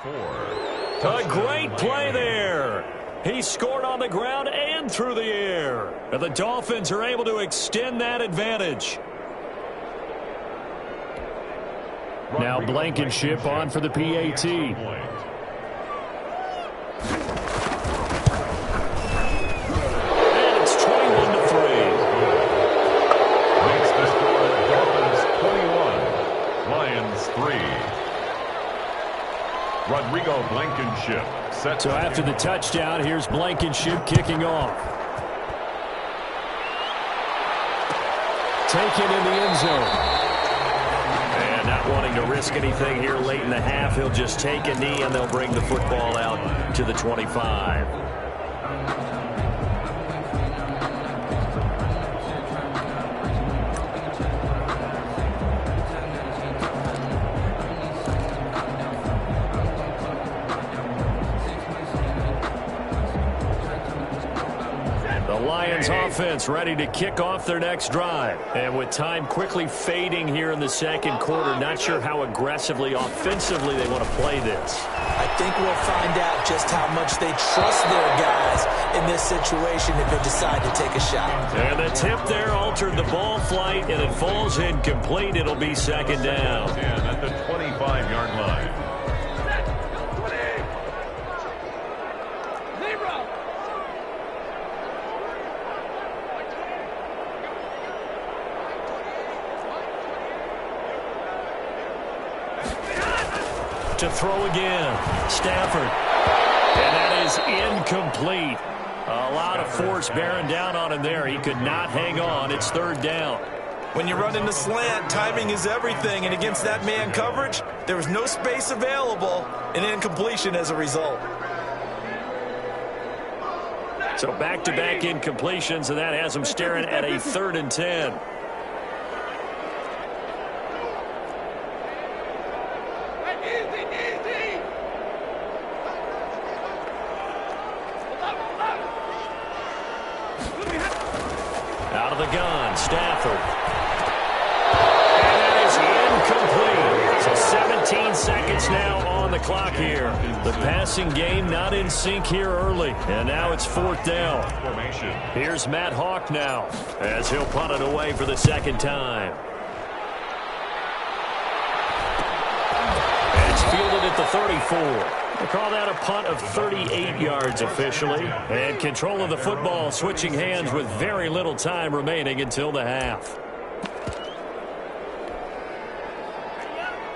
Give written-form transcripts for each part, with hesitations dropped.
A great play there. He scored on the ground and through the air. And the Dolphins are able to extend that advantage. Now Blankenship on for the PAT. And it's 21-3. Makes the score Dolphins 21, Lions 3. Rodrigo Blankenship set. So after the touchdown, here's Blankenship kicking off. Taken in the end zone. And not wanting to risk anything here late in the half, he'll just take a knee and they'll bring the football out to the 25. Lions offense ready to kick off their next drive. And with time quickly fading here in the second quarter, not sure how aggressively, offensively they want to play this. I think we'll find out just how much they trust their guys in this situation if they decide to take a shot. And the tip there altered the ball flight, and it falls incomplete. It'll be second down. At the 25-yard line. To throw again, Stafford. And that is incomplete. A lot of force bearing down on him there. He could not hang on. It's third down. When you run in the slant, timing is everything. And against that man coverage, there was no space available. An incompletion as a result. So back-to-back incompletions, and that has him staring at a 3rd and 10. Out of the gun, Stafford. And that is incomplete. So 17 seconds now on the clock here. The passing game not in sync here early. And now it's 4th down. Here's Matt Hawk now as he'll punt it away for the second time. And it's fielded at the 34. We'll call that a punt of 38 yards officially. And control of the football switching hands with very little time remaining until the half.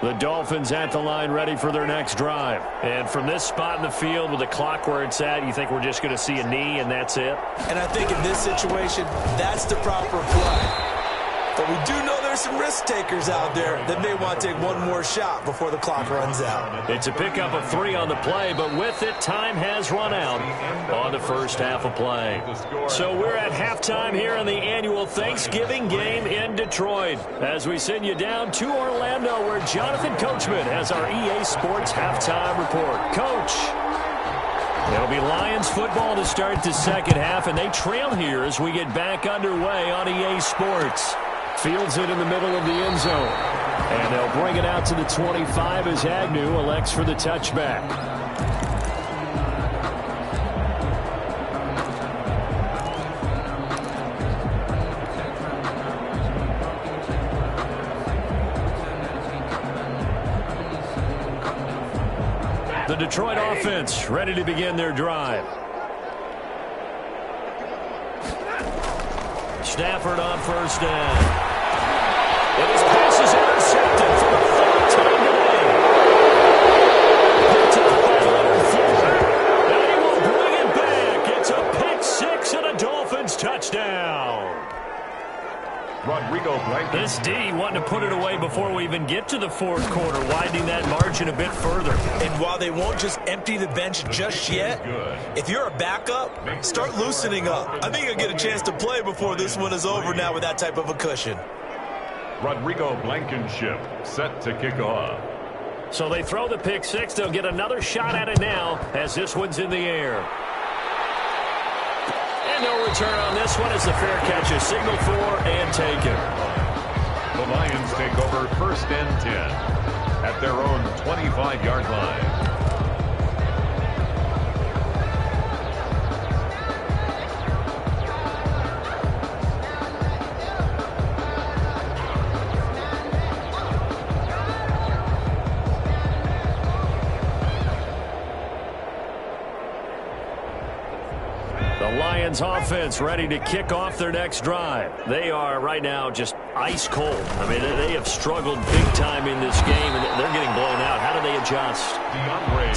The Dolphins at the line ready for their next drive. And from this spot in the field with the clock where it's at, you think we're just going to see a knee and that's it? And I think in this situation, that's the proper play. But we do know there's some risk takers out there that may want to take one more shot before the clock runs out. It's a pickup of 3 on the play, but with it, time has run out on the first half of play. So we're at halftime here in the annual Thanksgiving game in Detroit as we send you down to Orlando where Jonathan Coachman has our EA Sports halftime report. Coach. It'll be Lions football to start the second half, and they trail here as we get back underway on EA Sports. Fields it in the middle of the end zone. And they'll bring it out to the 25 as Agnew elects for the touchback. The Detroit offense ready to begin their drive. Stafford on first down. And his pass is intercepted for the 3rd time today. Picked up by Leonard Floyd. And he will bring it back. It's a pick 6 and a Dolphins touchdown. Rodrigo Blankenship. This D wanting to put it away before we even get to the 4th quarter, widening that margin a bit further. And while they won't just empty the bench just yet, if you're a backup, start loosening up. I think you'll get a chance to play before this one is over now with that type of a cushion. Rodrigo Blankenship set to kick off. So they throw the pick 6. They'll get another shot at it now as this one's in the air. And no return on this one as the fair catch is signaled for and taken. The Lions take over 1st and 10 at their own 25-yard line. Lions offense ready to kick off their next drive. They are right now just ice cold. I mean, they have struggled big time in this game, and they're getting blown out. How do they adjust?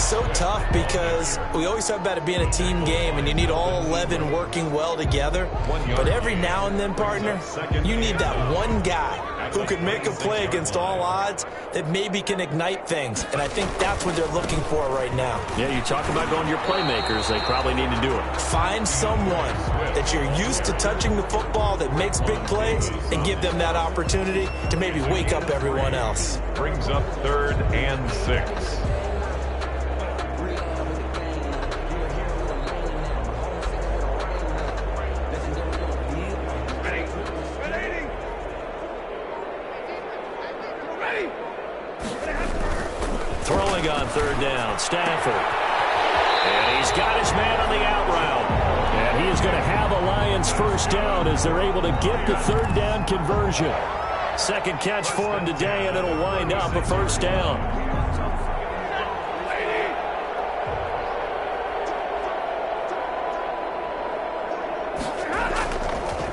So tough because we always talk about it being a team game, and you need all 11 working well together. But every now and then, partner, you need that one guy who can make a play against all odds that maybe can ignite things. And I think that's what they're looking for right now. Yeah, you talk about going to your playmakers. They probably need to do it. Find someone that you're used to touching the football that makes big plays and give them that opportunity to maybe wake up everyone else. Brings up 3rd and 6. Throwing on 3rd down, Stafford. And he's got his man on the out route. And he is going to have a Lions first down as they're able to get the 3rd down conversion. Second catch for him today, and it'll wind up a first down.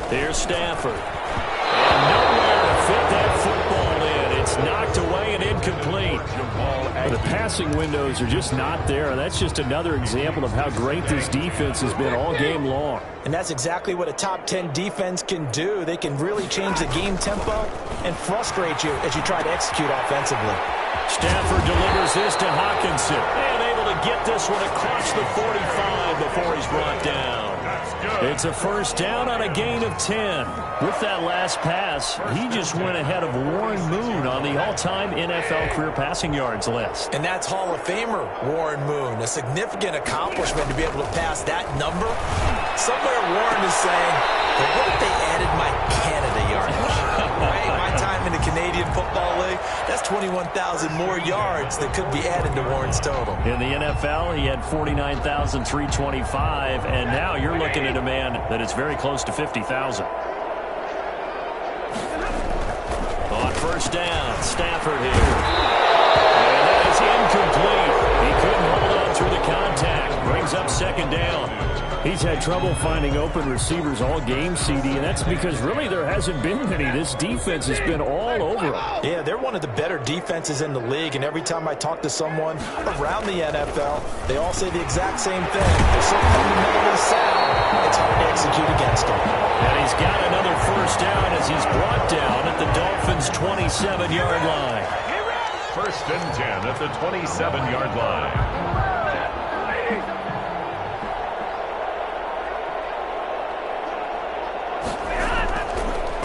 Here's Stafford. And nowhere to fit that football in. It's knocked away and incomplete. The passing windows are just not there. That's just another example of how great this defense has been all game long. And that's exactly what a top 10 defense can do. They can really change the game tempo and frustrate you as you try to execute offensively. Stafford delivers this to Hawkinson. And able to get this one across the 45 before he's brought down. It's a first down on a gain of 10. With that last pass, he just went ahead of Warren Moon on the all-time NFL career passing yards list. And that's Hall of Famer Warren Moon. A significant accomplishment to be able to pass that number. Somewhere Warren is saying, but what if they added my Canada yardage? Right? My time in the Canadian Football League, that's 21,000 more yards that could be added to Warren's total. In the NFL, he had 49,325, and now you're looking at a man that is very close to 50,000. On first down, Stafford here. And that is incomplete. He couldn't hold on through the contact. Brings up second down. He's had trouble finding open receivers all game, CD, and that's because really there hasn't been many. This defense has been all over him. Yeah, they're one of the better defenses in the league, and every time I talk to someone around the NFL, they all say the exact same thing. They're so fundamentally sound, it's hard to execute against them. And he's got another first down as he's brought down at the Dolphins' 27-yard line. 1st and 10 at the 27-yard line.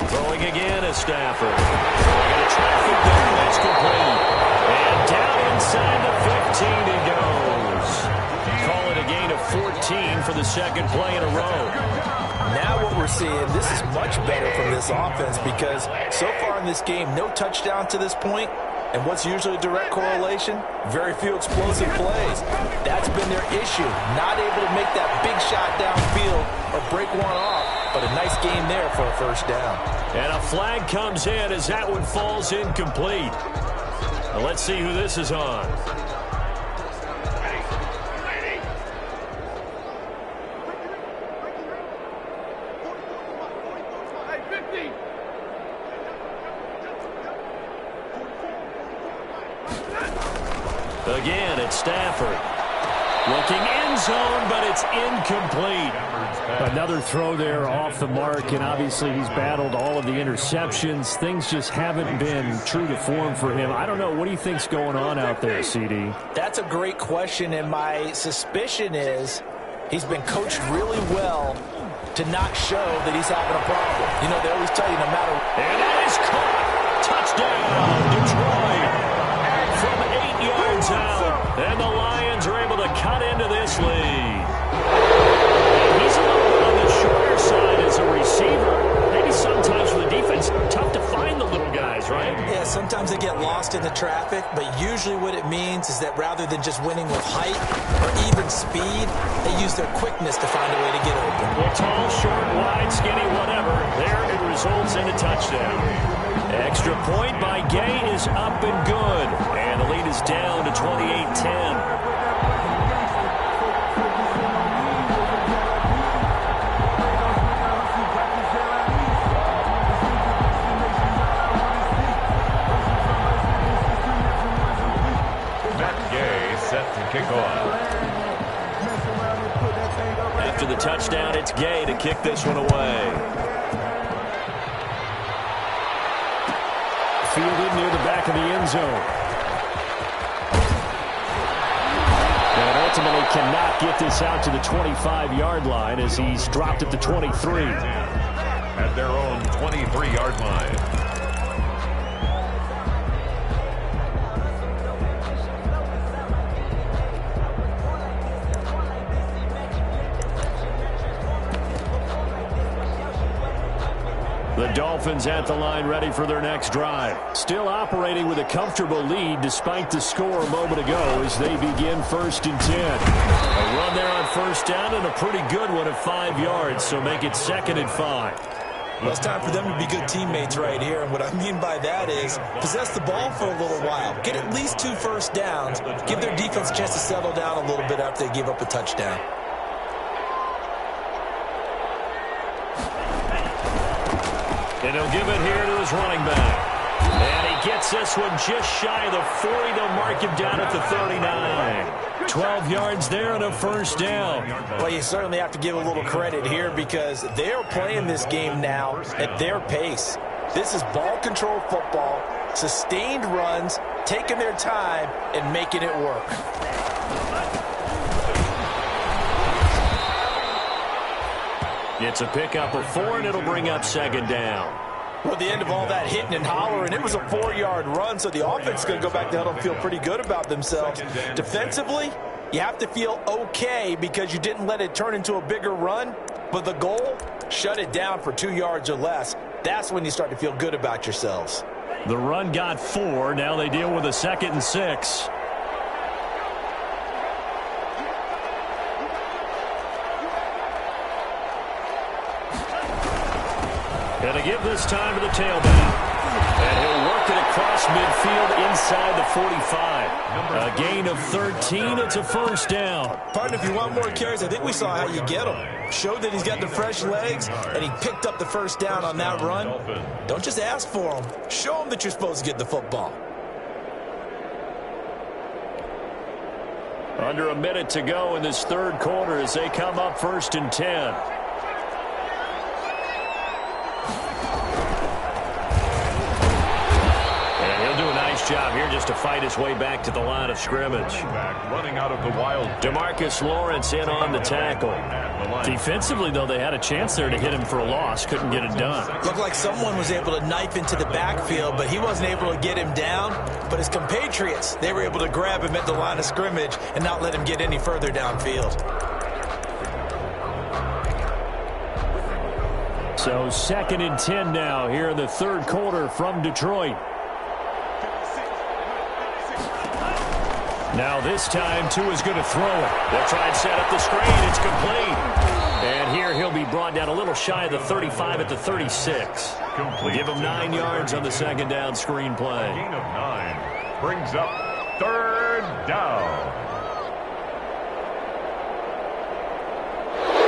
Throwing again is Stafford. Throwing into traffic there, that's complete. And down inside the 15 he goes. Call it a gain of 14 for the second play in a row. Now what we're seeing, this is much better from this offense because so far in this game, no touchdown to this point. And what's usually a direct correlation? Very few explosive plays. That's been their issue. Not able to make that big shot downfield or break one off. But a nice game there for a first down. And a flag comes in as that one falls incomplete. Now let's see who this is on. Again, it's Stafford. Looking end zone, but it's incomplete. Another throw there off the mark, and obviously he's battled all of the interceptions. Things just haven't been true to form for him. I don't know. What do you think's going on out there, CD? That's a great question, and my suspicion is he's been coached really well to not show that he's having a problem. You know, they always tell you no matter. And that is caught. Touchdown, Detroit. From 8 yards out, and the Lions are able to cut into this lead. He's a little bit on the shorter side as a receiver. Maybe sometimes for the defense, tough to find the little guys, right? Yeah, sometimes they get lost in the traffic, but usually what it means is that rather than just winning with height or even speed, they use their quickness to find a way to get open. Well, tall, short, wide, skinny, whatever, there it results in a touchdown. Extra point by Gay is up and good. And the lead is down to 28-10. it's Gay to kick this one away. Fielded near the back of the end zone. And ultimately cannot get this out to the 25-yard line as he's dropped at the 23. At their own 23-yard line. The Dolphins at the line ready for their next drive. Still operating with a comfortable lead despite the score a moment ago as they begin 1st and 10. A run there on 1st down and a pretty good one at 5 yards, so make it 2nd and 5. Well, it's time for them to be good teammates right here, and what I mean by that is possess the ball for a little while. Get at least 2 first downs. Give their defense a chance to settle down a little bit after they give up a touchdown. And he'll give it here to his running back. And he gets this one just shy of the 40. They'll mark him down at the 39. 12 yards there and a 1st down. Well, you certainly have to give a little credit here because they're playing this game now at their pace. This is ball control football, sustained runs, taking their time and making it work. It's a pickup of 4, and it'll bring up 2nd down. Well, at the end of all that hitting and hollering, it was a 4-yard run, so the offense is going to go back down and feel pretty good about themselves. Defensively, you have to feel okay because you didn't let it turn into a bigger run, but the goal, shut it down for 2 yards or less. That's when you start to feel good about yourselves. The run got 4. Now they deal with a 2nd and 6. And to give this time to the tailback. And he'll work it across midfield inside the 45. A gain of 13. It's a 1st down. Partner, if you want more carries, I think we saw how you get them. Showed that he's got the fresh legs, and he picked up the 1st down on that run. Don't just ask for them. Show them that you're supposed to get the football. Under a minute to go in this 3rd quarter as they come up 1st and 10. Job here just to fight his way back to the line of scrimmage. Running out of the wild. DeMarcus Lawrence in on the tackle. Defensively, though, they had a chance there to hit him for a loss. Couldn't get it done. Looked like someone was able to knife into the backfield, but he wasn't able to get him down. But his compatriots, they were able to grab him at the line of scrimmage and not let him get any further downfield. So 2nd and 10 now here in the 3rd quarter from Detroit. Now this time, Tua's going to throw it. They'll try and set up the screen. It's complete. And here he'll be brought down a little shy of the 35 at the 36. Complete. Give him 9 yards on the 2nd down screen play. Gain of 9 brings up 3rd down.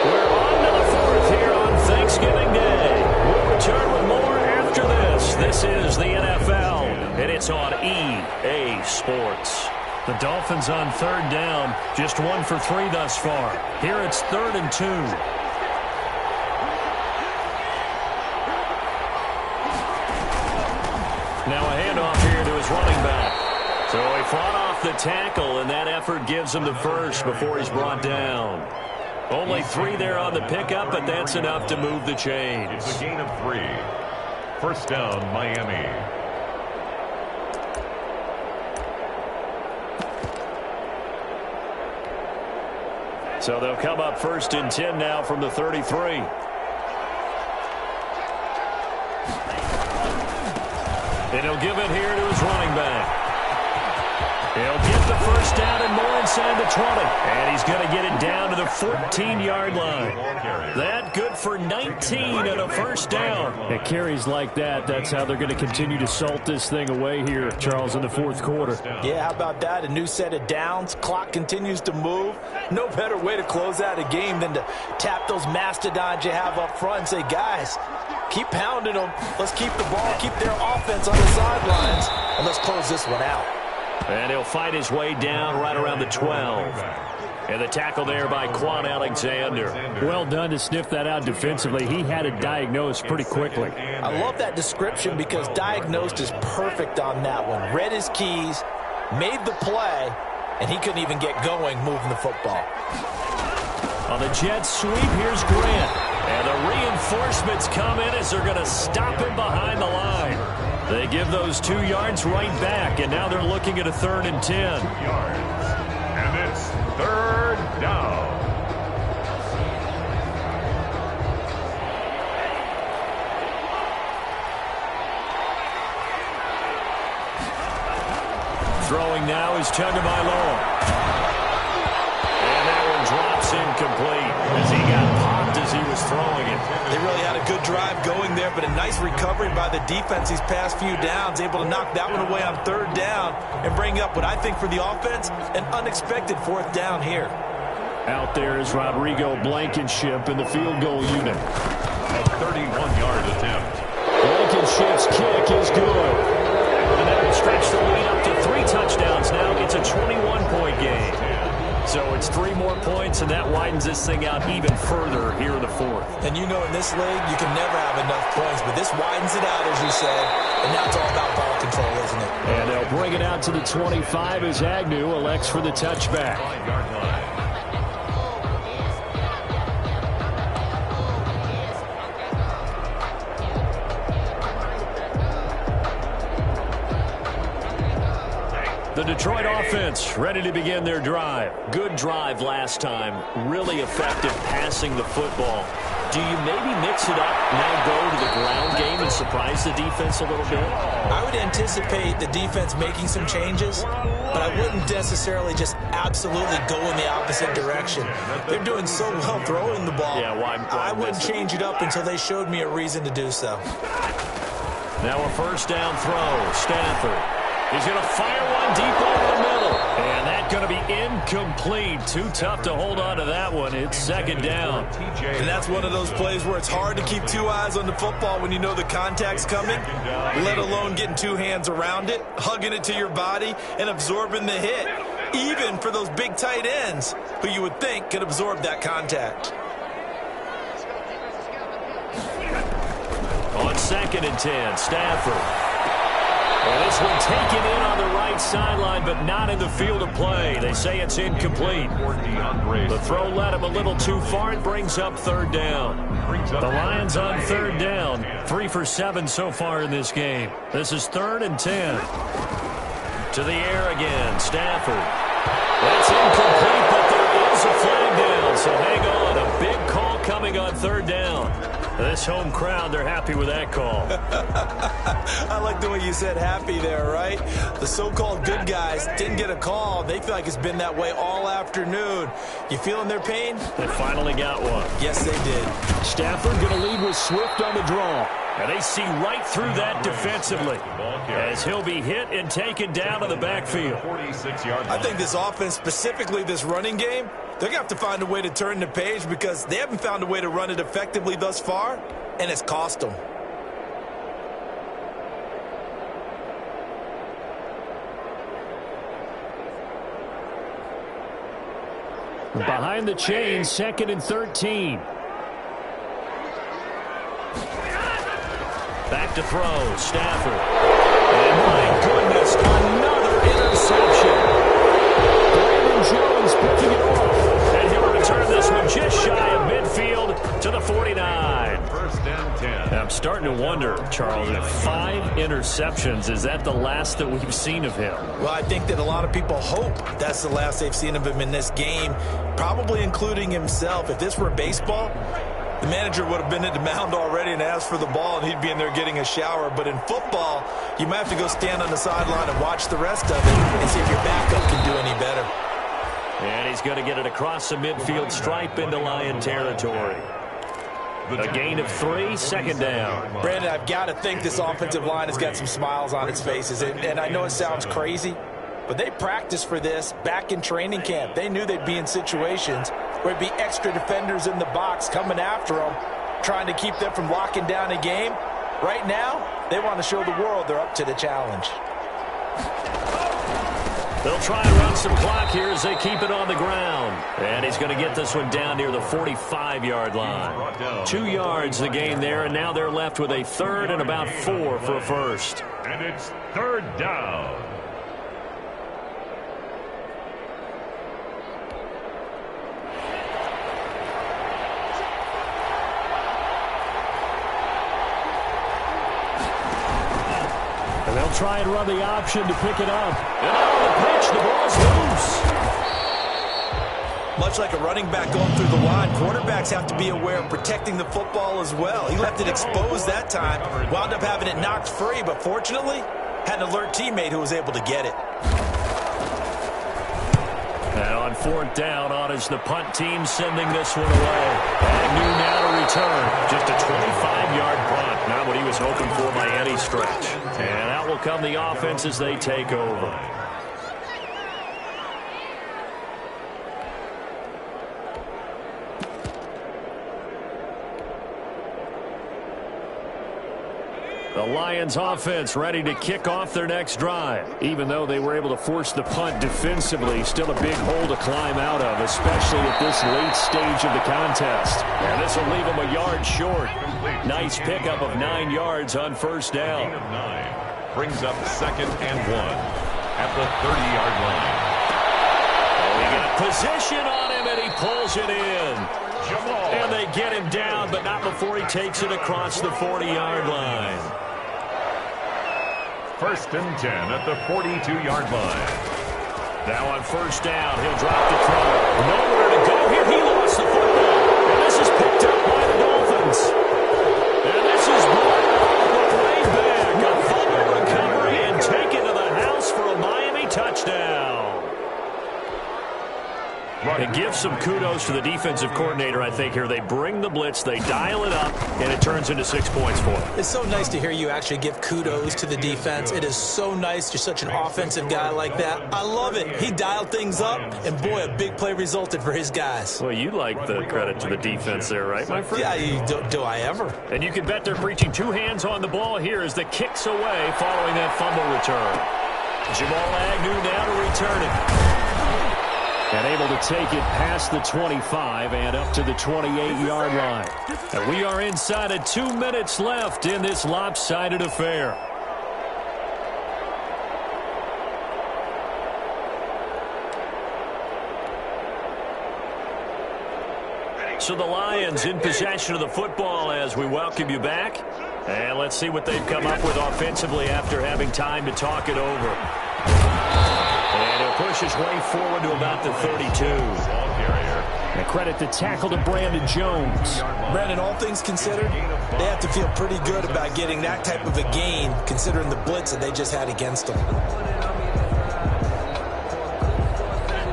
We're on to the 4th here on Thanksgiving Day. We'll return with more after this. This is the NFL, and it's on EA Sports. The Dolphins on 3rd down, just 1 for 3 thus far. Here it's 3rd and 2. Now a handoff here to his running back. So he fought off the tackle, and that effort gives him the 1st before he's brought down. Only 3 there on the pickup, but that's enough to move the chains. It's a gain of 3. 1st down, Miami. So they'll come up 1st and 10 now from the 33. And he'll give it here to his running back. He'll get the 1st down and more inside the 20. And he's going to get it down to the 14-yard line. That good for 19 and a 1st down. It carries like that. That's how they're going to continue to salt this thing away here, Charles, in the 4th quarter. Yeah, how about that? A new set of downs. Clock continues to move. No better way to close out a game than to tap those mastodons you have up front and say, guys, keep pounding them. Let's keep the ball, keep their offense on the sidelines, and let's close this one out. And he'll fight his way down right around the 12. And the tackle there by Quan Alexander. Well done to sniff that out defensively. He had it diagnosed pretty quickly. I love that description because diagnosed is perfect on that one. Read his keys, made the play, and he couldn't even get going moving the football. On the jet sweep, here's Grant. And the reinforcements come in as they're going to stop him behind the line. They give those 2 yards right back, and now they're looking at a 3rd and 10. 2 yards. And it's 3rd down. Throwing now is Tagovailoa. And that one drops incomplete as he got popped as he was throwing it. They really had a good drive going there, but a nice recovery by the defense these past few downs, able to knock that one away on 3rd down and bring up what I think for the offense, an unexpected 4th down here. Out there is Rodrigo Blankenship in the field goal unit. A 31-yard attempt. Blankenship's kick is good. And that will stretch the lead up to 3 touchdowns now. It's a 21-point game. So it's 3 more points, and that widens this thing out even further here in the 4th. And you know in this league, you can never have enough points, but this widens it out, as you said, and now it's all about ball control, isn't it? And they'll bring it out to the 25 as Agnew elects for the touchback. 5-yard line. The Detroit offense ready to begin their drive. Good drive last time. Really effective passing the football. Do you maybe mix it up, now go to the ground game and surprise the defense a little bit? I would anticipate the defense making some changes, but I wouldn't necessarily just absolutely go in the opposite direction. They're doing so well throwing the ball. Yeah, why I wouldn't change it up until they showed me a reason to do so. Now a 1st down throw. Stafford. He's going to fire one deep over the middle. And that's going to be incomplete. Too tough to hold on to that one. It's 2nd down. And that's one of those plays where it's hard to keep 2 eyes on the football when you know the contact's coming, let alone getting 2 hands around it, hugging it to your body, and absorbing the hit, even for those big tight ends who you would think could absorb that contact. On 2nd and 10, Stafford. Well, this one taken in on the right sideline, but not in the field of play. They say it's incomplete. The throw led him a little too far. It brings up 3rd down. The Lions on 3rd down. 3 for 7 so far in this game. This is 3rd and 10. To the air again, Stafford. That's incomplete, but there is a flag down, so hang on. A big call coming on 3rd down. This home crowd, they're happy with that call. I like the way you said happy there, right? The so-called good guys didn't get a call. They feel like it's been that way all afternoon. You feeling their pain? They finally got one. Yes, they did. Stafford going to lead with Swift on the draw. And they see right through that defensively as he'll be hit and taken down to the backfield. 46-yard line. I think this offense, specifically this running game, they're going to have to find a way to turn the page because they haven't found a way to run it effectively thus far, and it's cost them. Behind the chains, 2nd and 13. Back to throw, Stafford. And my goodness, another interception. Brandon Jones picking it off. And he'll return this one just shy of midfield to the 49. 1st and 10. I'm starting to wonder, Charles, if 5 interceptions, is that the last that we've seen of him? Well, I think that a lot of people hope that's the last they've seen of him in this game, probably including himself. If this were baseball, the manager would have been at the mound already and asked for the ball, and he'd be in there getting a shower. But in football, you might have to go stand on the sideline and watch the rest of it and see if your backup can do any better. And he's going to get it across the midfield stripe into Lion territory. A gain of 3, 2nd down. Brandon, I've got to think this offensive line has got some smiles on its faces. And I know it sounds crazy, but they practiced for this back in training camp. They knew they'd be in situations where it'd be extra defenders in the box coming after them, trying to keep them from locking down a game. Right now, they want to show the world they're up to the challenge. They'll try and run some clock here as they keep it on the ground. And he's going to get this one down near the 45-yard line. 2 yards the gain there, and now they're left with a third and about 4 for a first. And it's third down. And they'll try and run the option to pick it up. And on the pitch, the ball's loose. Much like a running back going through the line, quarterbacks have to be aware of protecting the football as well. He left it exposed that time, wound up having it knocked free, but fortunately, had an alert teammate who was able to get it. And on fourth down, on is the punt team sending this one away. Agnew now to return. Just a 25-yard punt. Not what he was hoping for by any stretch. And out will come the offense as they take over. The Lions offense ready to kick off their next drive. Even though they were able to force the punt defensively, still a big hole to climb out of, especially at this late stage of the contest. And this will leave them a yard short. Nice pickup of 9 yards on first down. Brings up 2nd and 1 at the 30-yard line. We got position on him, and he pulls it in. And they get him down, but not before he takes it across the 40-yard line. 1st and 10 at the 42-yard line. Now on first down, he'll drop the throw. Nowhere to go here. He lost the football. And this is picked up by the Dolphins. And this is brought all the way back. A fumble recovery and taken to the house for a Miami touchdown. And give some kudos to the defensive coordinator, I think, here. They bring the blitz, they dial it up, and it turns into 6 points for them. It's so nice to hear you actually give kudos to the defense. It is so nice. You're such an offensive guy like that. I love it. He dialed things up, and boy, a big play resulted for his guys. Well, you like the credit to the defense there, right, my friend? Yeah, do I ever? And you can bet they're preaching 2 hands on the ball here as the kick's away following that fumble return. Jamal Agnew now to return it. And able to take it past the 25 and up to the 28-yard line. And we are inside of 2 minutes left in this lopsided affair. So the Lions in possession of the football as we welcome you back. And let's see what they've come up with offensively after having time to talk it over. And he'll push his way forward to about the 32. And credit the tackle to Brandon Jones. Brandon, all things considered, they have to feel pretty good about getting that type of a gain, considering the blitz that they just had against them.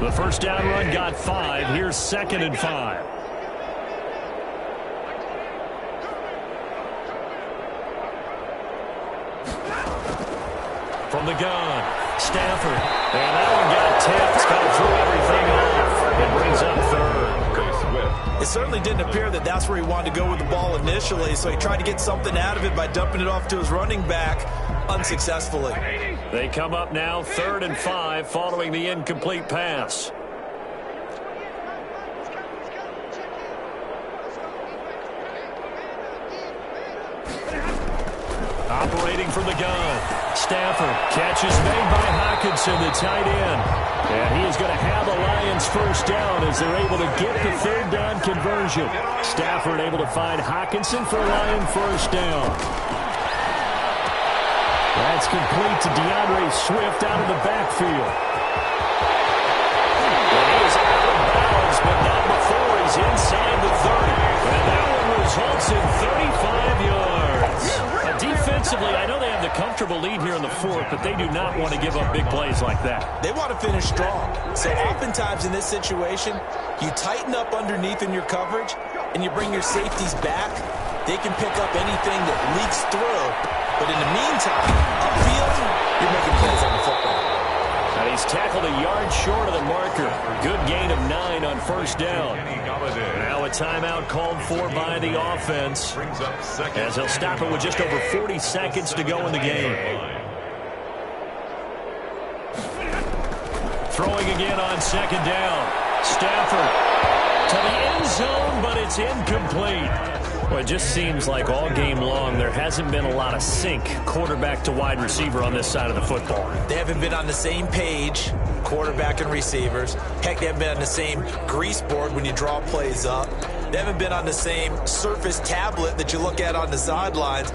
The first down run got 5. Here's 2nd and 5. From the gun, Stafford. And that one got tipped. Got to throw everything off. It brings up 3rd. It certainly didn't appear that that's where he wanted to go with the ball initially, so he tried to get something out of it by dumping it off to his running back unsuccessfully. They come up now 3rd and 5 following the incomplete pass. Operating from the gun. Stafford. Catch is made by Hockenson, the tight end. And he is going to have the Lions first down as they're able to get the 3rd down conversion. Stafford able to find Hockenson for a Lion first down. That's complete to DeAndre Swift out of the backfield. And he is out of bounds, but not before he's inside the 30. And that one results in 35 yards. Defensively, I know they have the comfortable lead here in the 4th, but they do not want to give up big plays like that. They want to finish strong. So oftentimes in this situation, you tighten up underneath in your coverage, and you bring your safeties back. They can pick up anything that leaks through. But in the meantime, upfield, you're making plays on the football. And he's tackled a yard short of the marker. Good gain of 9 on first down. Now a timeout called for by the offense as they'll stop it with just over 40 seconds to go in the game. Throwing again on second down. Stafford to the end zone, but it's incomplete. Well, it just seems like all game long there hasn't been a lot of sync quarterback to wide receiver on this side of the football. They haven't been on the same page, quarterback and receivers. Heck, they haven't been on the same grease board when you draw plays up. They haven't been on the same Surface tablet that you look at on the sidelines.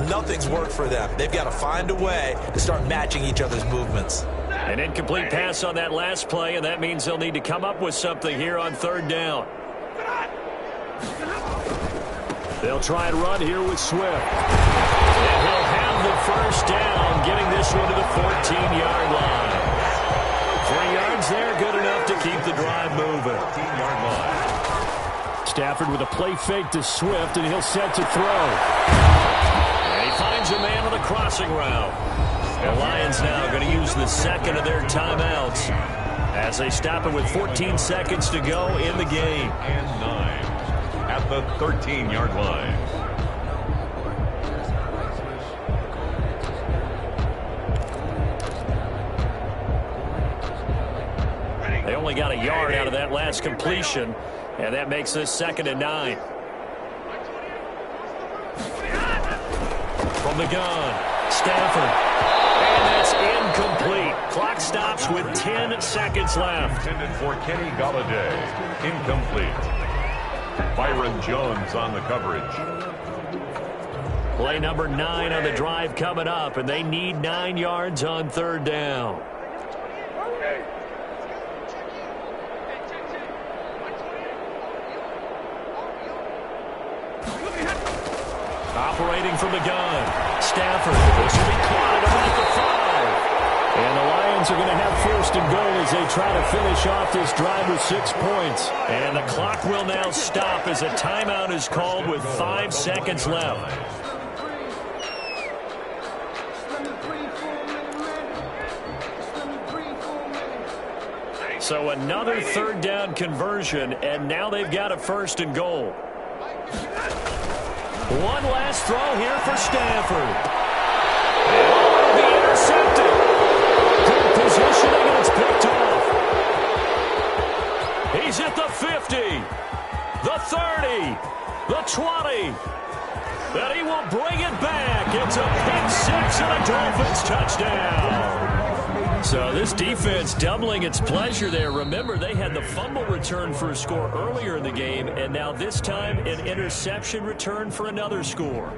Nothing's worked for them. They've got to find a way to start matching each other's movements. An incomplete pass on that last play, and that means they'll need to come up with something here on third down. They'll try and run here with Swift. And he'll have the first down, getting this one to the 14-yard line. 3 yards there, good enough to keep the drive moving. 14-yard line. Stafford with a play fake to Swift, and he'll set to throw. And he finds a man on the crossing route. The Lions now going to use the second of their timeouts as they stop it with 14 seconds to go in the game. And 9 at the 13-yard line. They only got a yard out of that last completion, and that makes this 2nd and 9. From the gun, Stafford. And that's incomplete. Clock stops with 10 seconds left. Intended for Kenny Galladay. Incomplete. Byron Jones on the coverage. Play number 9 on the drive coming up, and they need 9 yards on third down. Operating from the gun, Stafford. This will be caught at about the 5. And the Lions are going to have first and goal as they try to finish off this drive with 6 points. And the clock will now stop as a timeout is called with 5 seconds left. So another third down conversion, and now they've got a first and goal. One last throw here for Stafford. And it'll be intercepted. Good positioning, and it's picked off. He's at the 50, the 30, the 20. And he will bring it back. It's a pick six and a Dolphins touchdown. So this defense doubling its pleasure there. Remember, they had the fumble return for a score earlier in the game, and now this time an interception return for another score.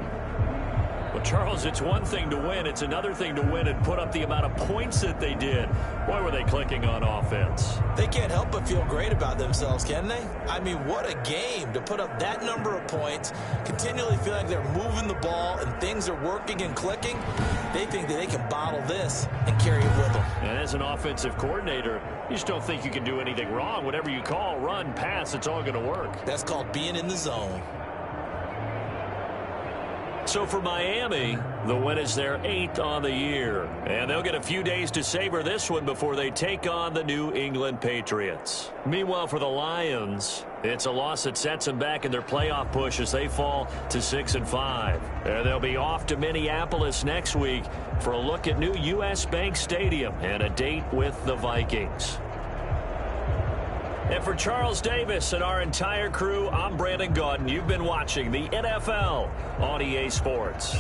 Well, Charles, it's one thing to win. It's another thing to win and put up the amount of points that they did. Boy, were they clicking on offense. They can't help but feel great about themselves, can they? I mean, what a game to put up that number of points, continually feel like they're moving the ball and things are working and clicking. They think that they can bottle this and carry it with them. And as an offensive coordinator, you just don't think you can do anything wrong. Whatever you call, run, pass, it's all going to work. That's called being in the zone. So for Miami, the win is their 8th on the year. And they'll get a few days to savor this one before they take on the New England Patriots. Meanwhile, for the Lions, it's a loss that sets them back in their playoff push as they fall to 6-5. And they'll be off to Minneapolis next week for a look at new U.S. Bank Stadium and a date with the Vikings. And for Charles Davis and our entire crew, I'm Brandon Gaudin. You've been watching the NFL on EA Sports.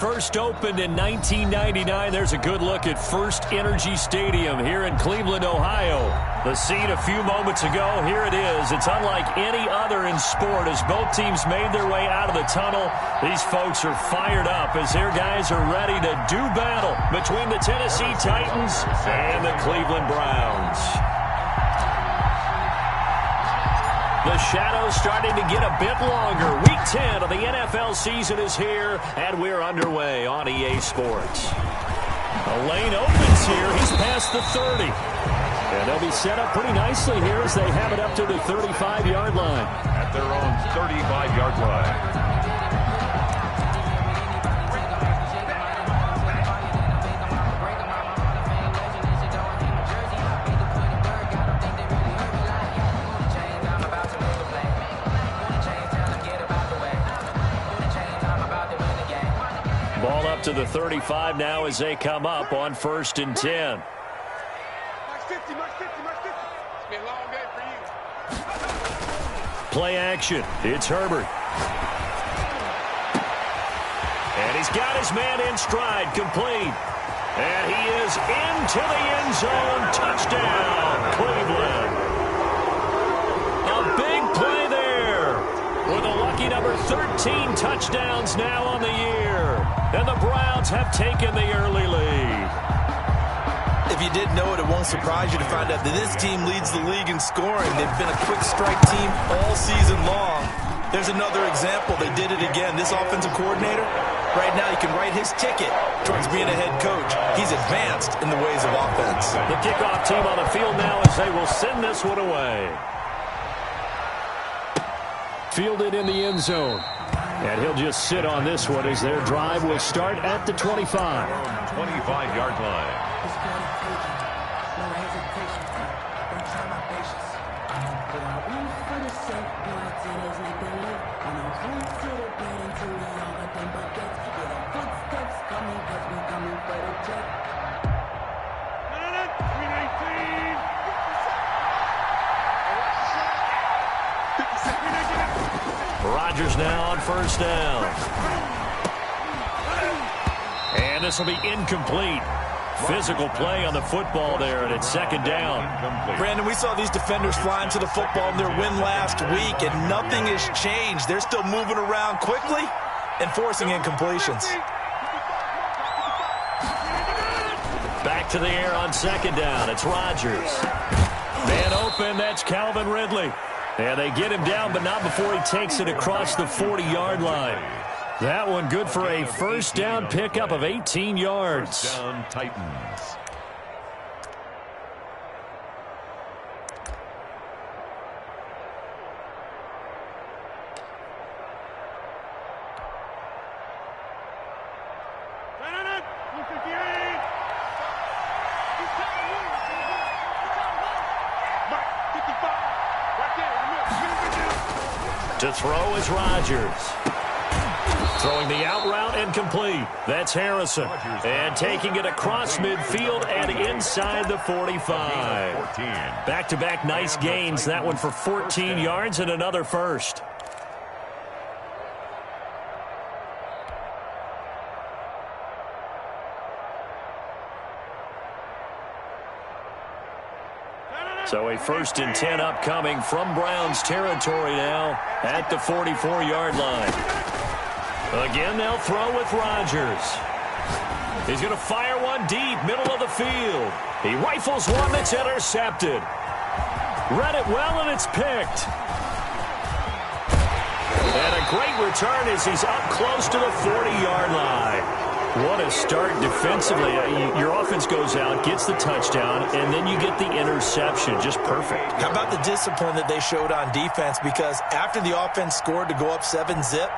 first opened in 1999. There's a good look at First Energy Stadium here in Cleveland, Ohio. The scene a few moments ago, here it is. It's unlike any other in sport as both teams made their way out of the tunnel. These folks are fired up as their guys are ready to do battle between the Tennessee Titans and the Cleveland Browns. The shadow's starting to get a bit longer. Week 10 of the NFL season is here, and we're underway on EA Sports. A lane opens here. He's past the 30. And they'll be set up pretty nicely here as they have it up to the 35-yard line. At their own 35-yard line. Ball up to the 35 now as they come up on 1st and 10. Play action. It's Herbert. And he's got his man in stride, complete. And he is into the end zone. Touchdown, Cleveland. A big play there with a lucky number 13 touchdowns now on the year. And the Browns have taken the early lead. If you didn't know it, it won't surprise you to find out that this team leads the league in scoring. They've been a quick strike team all season long. There's another example. They did it again. This offensive coordinator, right now, he can write his ticket towards being a head coach. He's advanced in the ways of offense. The kickoff team on the field now as they will send this one away. Fielded in the end zone. And he'll just sit on this one as their drive will start at the 25. 25-yard line. Rodgers now on 1st down. And this will be incomplete. Physical play on the football there, and it's 2nd down. Brandon, we saw these defenders flying to the football in their win last week, and nothing has changed. They're still moving around quickly and forcing incompletions. Back to the air on 2nd down. It's Rodgers. Man open, that's Calvin Ridley. And they get him down, but not before he takes it across the 40-yard line. That one good for a 1st down pickup of 18 yards. 1st down, Titans. To throw is Rodgers. Throwing the out route and complete. That's Harrison. And taking it across midfield and inside the 45. Back-to-back nice gains. That one for 14 yards and another first. So a 1st and 10 upcoming from Browns territory now at the 44-yard line. Again, they'll throw with Rodgers. He's going to fire one deep, middle of the field. He rifles one that's intercepted. Read it well, and it's picked. And a great return as he's up close to the 40-yard line. What a start defensively. Your offense goes out, gets the touchdown, and then you get the interception. Just perfect. How about the discipline that they showed on defense? Because after the offense scored to go up 7-zip,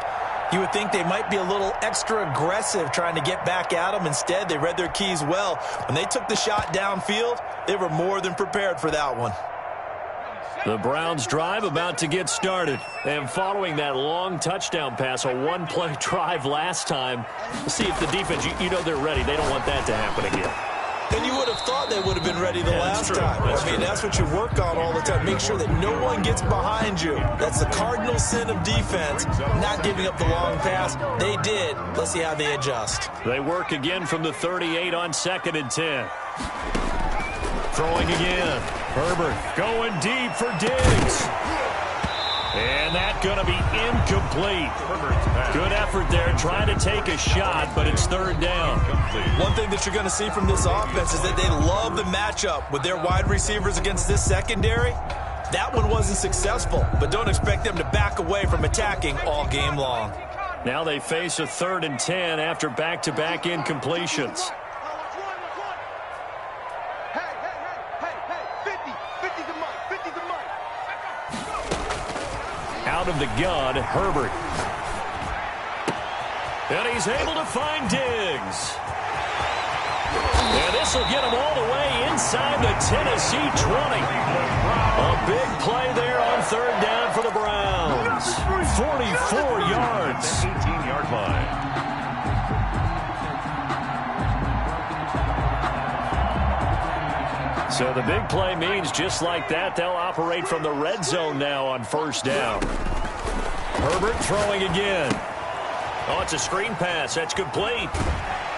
you would think they might be a little extra aggressive trying to get back at them. Instead, they read their keys well. When they took the shot downfield, they were more than prepared for that one. The Browns drive about to get started. And following that long touchdown pass, a one-play drive last time, see if the defense, you know they're ready. They don't want that to happen again. And you would have thought they would have been ready the last time. I mean, that's what you work on all the time. Make sure that no one gets behind you. That's the cardinal sin of defense, not giving up the long pass. They did. Let's see how they adjust. They work again from the 38 on 2nd and 10. Throwing again. Herbert going deep for Diggs. And that's going to be incomplete. Good effort there trying to take a shot, but it's 3rd down. One thing that you're going to see from this offense is that they love the matchup with their wide receivers against this secondary. That one wasn't successful, but don't expect them to back away from attacking all game long. Now they face a 3rd and 10 after back-to-back incompletions. Out of the gun, Herbert. And he's able to find Diggs. And this will get him all the way inside the Tennessee 20. A big play there on 3rd down for the Browns. 44 yards. 18-yard line. So the big play means just like that, they'll operate from the red zone now on 1st down. Herbert throwing again. Oh, it's a screen pass. That's complete.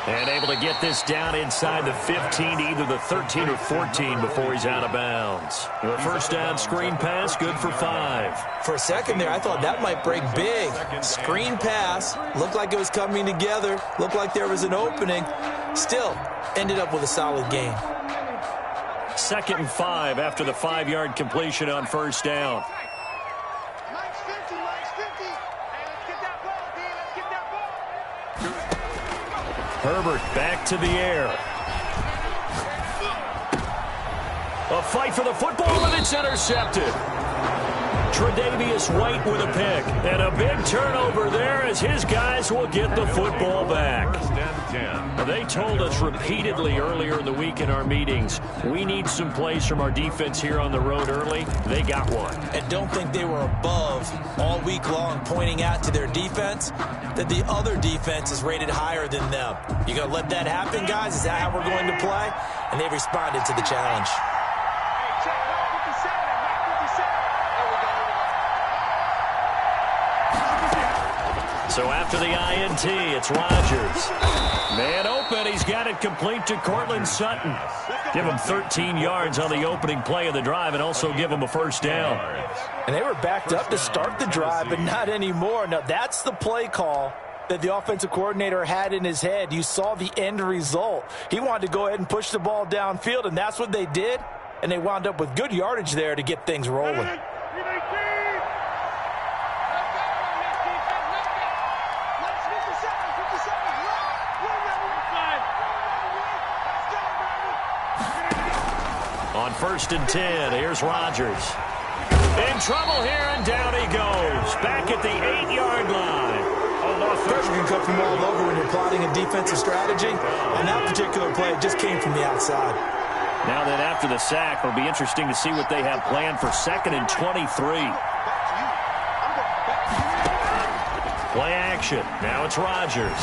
And able to get this down inside the 15 to either the 13 or 14 before he's out of bounds. The 1st down screen pass, good for 5. For a second there, I thought that might break big. Screen pass, looked like it was coming together, looked like there was an opening. Still, ended up with a solid gain. 2nd and 5 after the 5-yard completion on 1st down. Herbert back to the air. A fight for the football, and it's intercepted. Tre'Davious White with a pick. And a big turnover there as his guys will get the football back. They told us repeatedly earlier in the week in our meetings, we need some plays from our defense here on the road early. They got one. And don't think they were above all week long pointing out to their defense that the other defense is rated higher than them. You going to let that happen, guys? Is that how we're going to play? And they responded to the challenge. So after the INT, it's Rodgers. Man open, he's got it complete to Cortland Sutton. Give him 13 yards on the opening play of the drive and also give him a 1st down. And they were backed up to start the drive, but not anymore. Now, that's the play call that the offensive coordinator had in his head. You saw the end result. He wanted to go ahead and push the ball downfield, and that's what they did. And they wound up with good yardage there to get things rolling. On 1st and 10, here's Rodgers. In trouble here, and down he goes. Back at the 8-yard line. Pressure can come from all over when you're plotting a defensive strategy. On that particular play, it just came from the outside. Now then, after the sack, it'll be interesting to see what they have planned for 2nd and 23. Play action. Now it's Rodgers.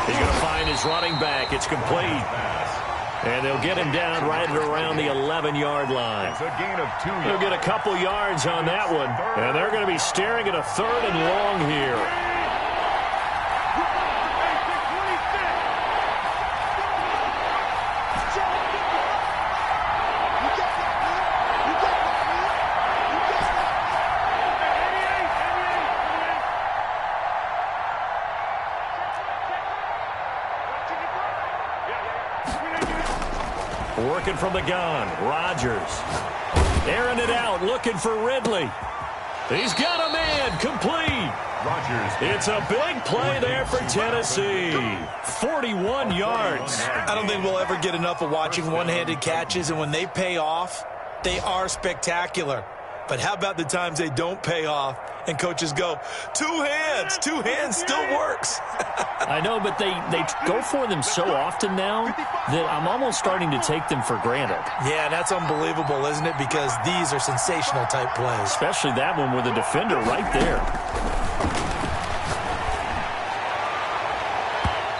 He's going to find his running back. It's complete. And they'll get him down right at around the 11-yard line. It's a gain of 2 yards. They'll get a couple yards on that one. And they're going to be staring at a 3rd and long here. Working from the gun, Rodgers. Airing it out, looking for Ridley. He's got a man, complete. Rodgers. It's a big play there for Tennessee. 41 yards. I don't think we'll ever get enough of watching one-handed catches, and when they pay off, they are spectacular. But how about the times they don't pay off and coaches go, two hands still works. I know, but they go for them so often now that I'm almost starting to take them for granted. Yeah, that's unbelievable, isn't it? Because these are sensational type plays. Especially that one with a defender right there.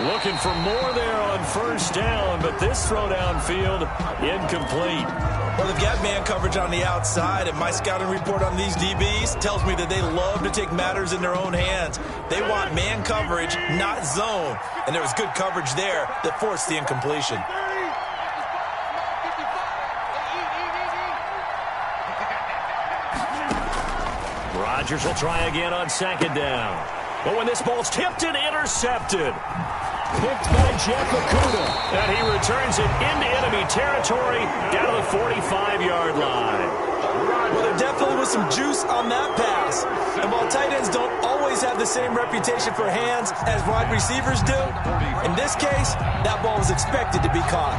Looking for more there on first down, but this throw downfield incomplete. Well, they've got man coverage on the outside, and my scouting report on these DBs tells me that they love to take matters in their own hands. They want man coverage, not zone. And there was good coverage there that forced the incompletion. Rodgers will try again on second down. But when this ball's tipped and intercepted. Picked by Jeff Okudah. And he returns it into enemy territory down to the 45-yard line. Well, there definitely was some juice on that pass. And while tight ends don't always have the same reputation for hands as wide receivers do, in this case, that ball was expected to be caught.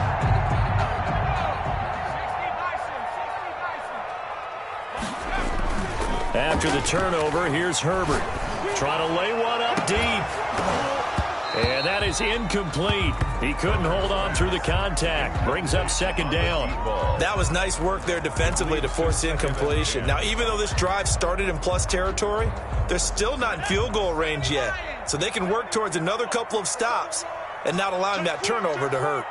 After the turnover, here's Herbert. Trying to lay one up deep. And that is incomplete. He couldn't hold on through the contact. Brings up second down. That was nice work there defensively to force incompletion. Now, even though this drive started in plus territory, they're still not in field goal range yet. So they can work towards another couple of stops and not allowing that turnover to hurt.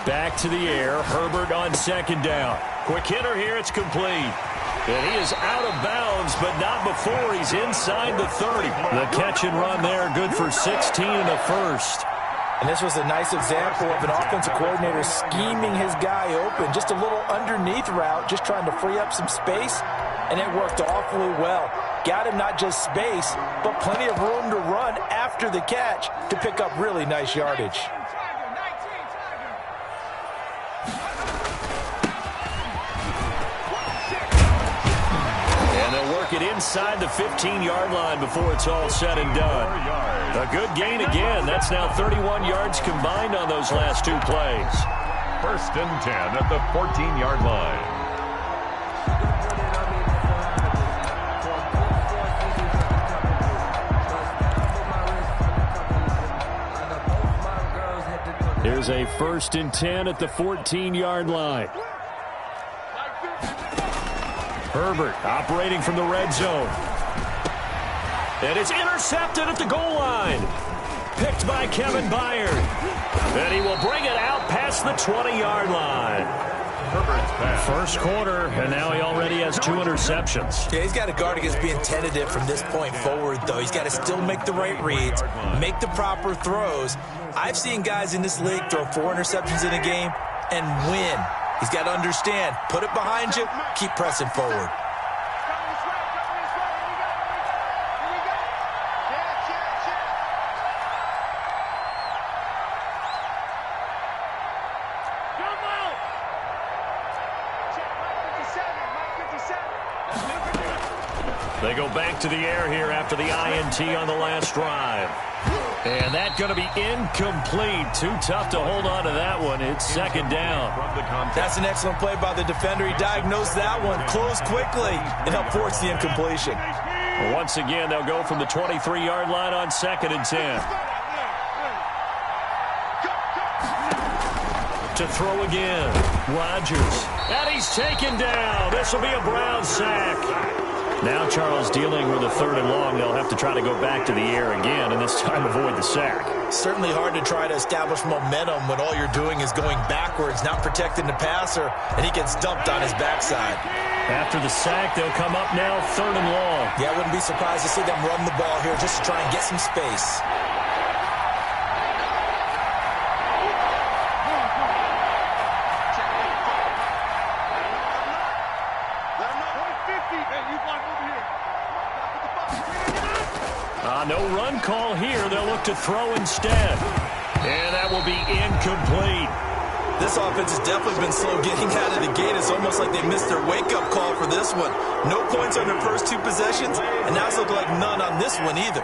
Back to the air. Herbert on second down. Quick hitter here. It's complete. And he is out of bounds, but not before he's inside the 30. The catch and run there, good for 16 in the first. And this was a nice example of an offensive coordinator scheming his guy open. Just a little underneath route, just trying to free up some space, and it worked awfully well. Got him not just space, but plenty of room to run after the catch to pick up really nice yardage. It inside the 15-yard line before it's all said and done. A good gain again. That's now 31 yards combined on those last two plays. 1st and 10 at the 14-yard line. Here's a 1st and 10 at the 14-yard line. Herbert operating from the red zone. And it's intercepted at the goal line. Picked by Kevin Byard. And he will bring it out past the 20-yard line. Herbert's pass. First quarter, and now he already has 2 interceptions. Yeah, he's got to guard against being tentative from this point forward, though. He's got to still make the right reads, make the proper throws. I've seen guys in this league throw 4 interceptions in a game and win. He's got to understand, put it behind you, keep pressing forward. They go back to the air here after the INT on the last drive. And that's going to be incomplete. Too tough to hold on to that one. It's second down. That's an excellent play by the defender. He diagnosed that one, closed quickly, and helped force the incompletion. Once again, they'll go from the 23-yard line on 2nd and 10. To throw again. Rodgers. And he's taken down. This will be a Brown sack. Now Charles dealing with a 3rd and long. They'll have to try to go back to the air again, and this time avoid the sack. Certainly hard to try to establish momentum when all you're doing is going backwards, not protecting the passer, and he gets dumped on his backside. After the sack, they'll come up now 3rd and long. Yeah, I wouldn't be surprised to see them run the ball here just to try and get some space. No run call here. They'll look to throw instead. And that will be incomplete. This offense has definitely been slow getting out of the gate. It's almost like they missed their wake-up call for this one. No points on their first 2 possessions, and now it's looking like none on this one either.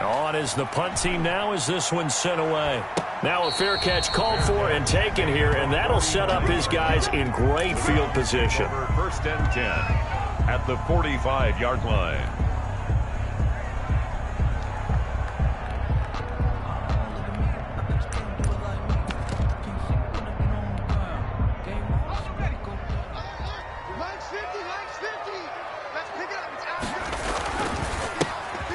On is the punt team now as this one's sent away. Now a fair catch called for and taken here, and that'll set up his guys in great field position. 1st and 10 at the 45-yard line. Line's 50. Let's pick it up. It's out here.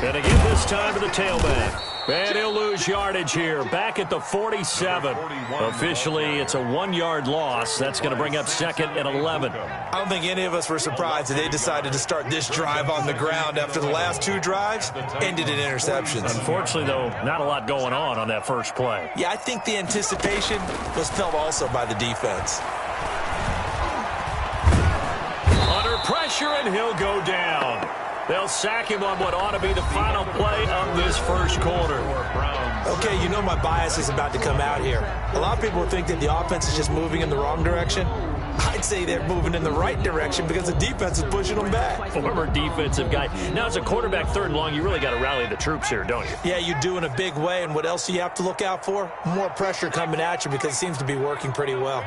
And again this time to the tailback. And he'll lose yardage here, back at the 47. Officially, it's a 1-yard loss. That's going to bring up 2nd and 11. I don't think any of us were surprised that they decided to start this drive on the ground after the last 2 drives ended in interceptions. Unfortunately, though, not a lot going on that first play. Yeah, I think the anticipation was felt also by the defense. Under pressure, and he'll go down. They'll sack him on what ought to be the final play of this first quarter. Okay, you know my bias is about to come out here. A lot of people think that the offense is just moving in the wrong direction. I'd say they're moving in the right direction because the defense is pushing them back. Former defensive guy. Now, as a quarterback 3rd and long, you really got to rally the troops here, don't you? Yeah, you do in a big way. And what else do you have to look out for? More pressure coming at you because it seems to be working pretty well.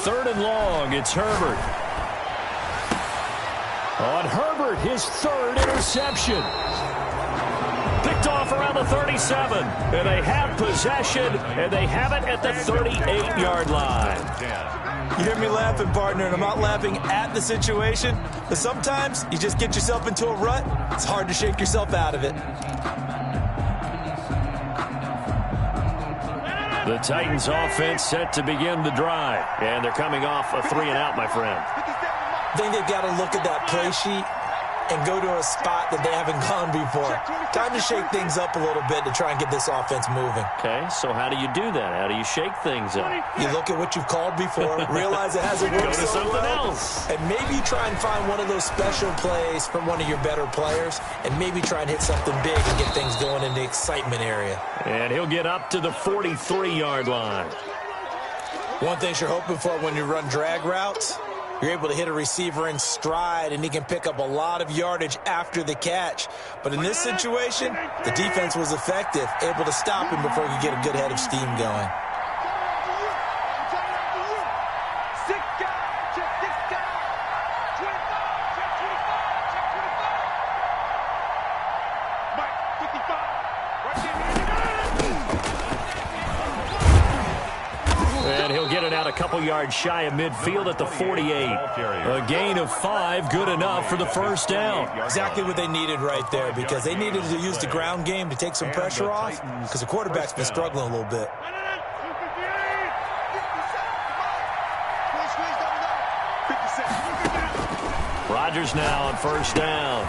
3rd and long, it's Herbert. On Herbert, his 3rd interception. Picked off around the 37. And they have possession, and they have it at the 38-yard line. You hear me laughing, partner, and I'm not laughing at the situation, but sometimes you just get yourself into a rut. It's hard to shake yourself out of it. The Titans offense set to begin the drive, and they're coming off a 3-and-out, my friend. I think they've got to look at that play sheet and go to a spot that they haven't gone before. Time to shake things up a little bit to try and get this offense moving. Okay, so how do you do that? How do you shake things up? You look at what you've called before, realize it hasn't worked Go to so something well, else. and maybe try and find one of those special plays from one of your better players, and maybe try and hit something big and get things going in the excitement area. And he'll get up to the 43-yard line. One thing you're hoping for when you run drag routes, you're able to hit a receiver in stride, and he can pick up a lot of yardage after the catch. But in this situation, the defense was effective, able to stop him before he could get a good head of steam going. And he'll get it out a couple yards shy of midfield at the 48. A gain of 5, good enough for the first down. Exactly what they needed right there, because they needed to use the ground game to take some pressure off, because the quarterback's been struggling a little bit. Rodgers now on first down.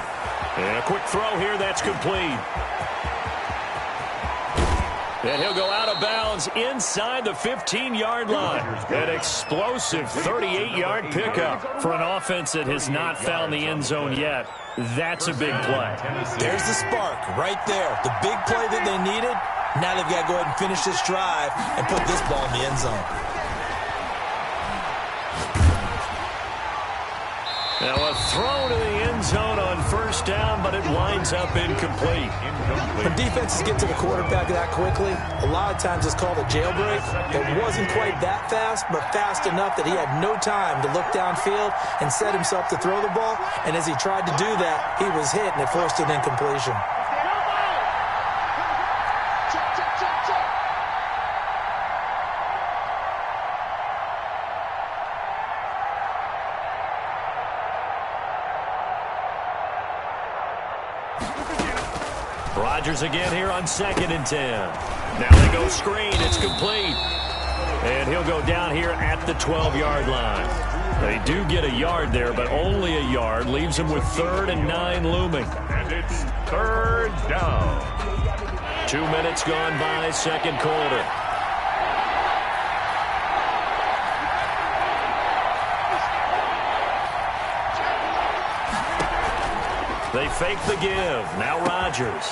And a quick throw here, that's complete. And he'll go out of bounds inside the 15-yard line. An explosive 38-yard pickup for an offense that has not found the end zone yet. That's a big play. There's the spark right there. The big play that they needed. Now they've got to go ahead and finish this drive and put this ball in the end zone. Now a throw to the end zone on first down, but it winds up incomplete. When defenses get to the quarterback that quickly, a lot of times it's called a jailbreak. It wasn't quite that fast, but fast enough that he had no time to look downfield and set himself to throw the ball. And as he tried to do that, he was hit, and it forced an incompletion. Rodgers again here on 2nd and 10. Now they go screen. It's complete. And he'll go down here at the 12-yard line. They do get a yard there, but only a yard. Leaves them with 3rd and 9 looming. And it's 3rd down. 2 minutes gone by, second quarter. They fake the give. Now Rodgers.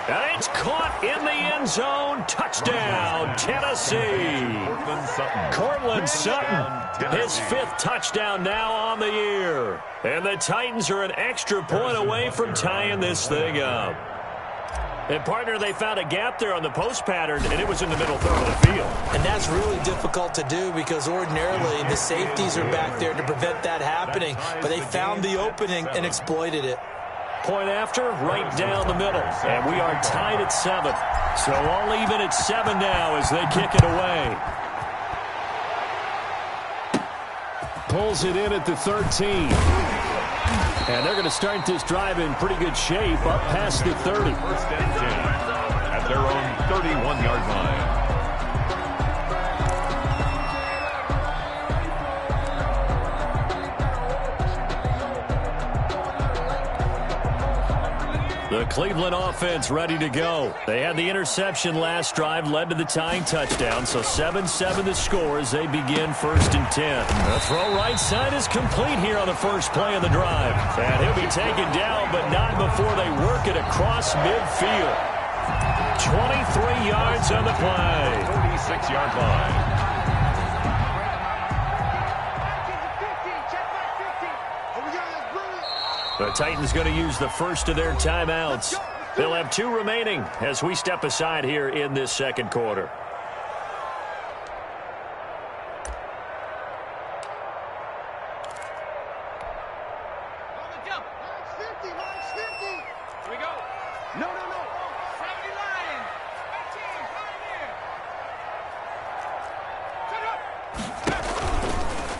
And it's caught in the end zone. Touchdown, Tennessee. Cortland Sutton, his 5th touchdown now on the year. And the Titans are an extra point away from tying this thing up. And, partner, they found a gap there on the post pattern, and it was in the middle third of the field. And that's really difficult to do because ordinarily the safeties are back there to prevent that happening. But they found the opening and exploited it. Point after, right down the middle. And we are tied at 7. So all even at 7 now as they kick it away. Pulls it in at the 13. And they're going to start this drive in pretty good shape, up past the 30. First and 10 at their own 31-yard line. The Cleveland offense ready to go. They had the interception last drive, led to the tying touchdown, so 7-7 the score as they begin first and 10. The throw right side is complete here on the first play of the drive. And he'll be taken down, but not before they work it across midfield. 23 yards on the play. 36-yard line. The Titans going to use the first of their timeouts. They'll have 2 remaining as we step aside here in this second quarter. Here we go. No. 70 Lions.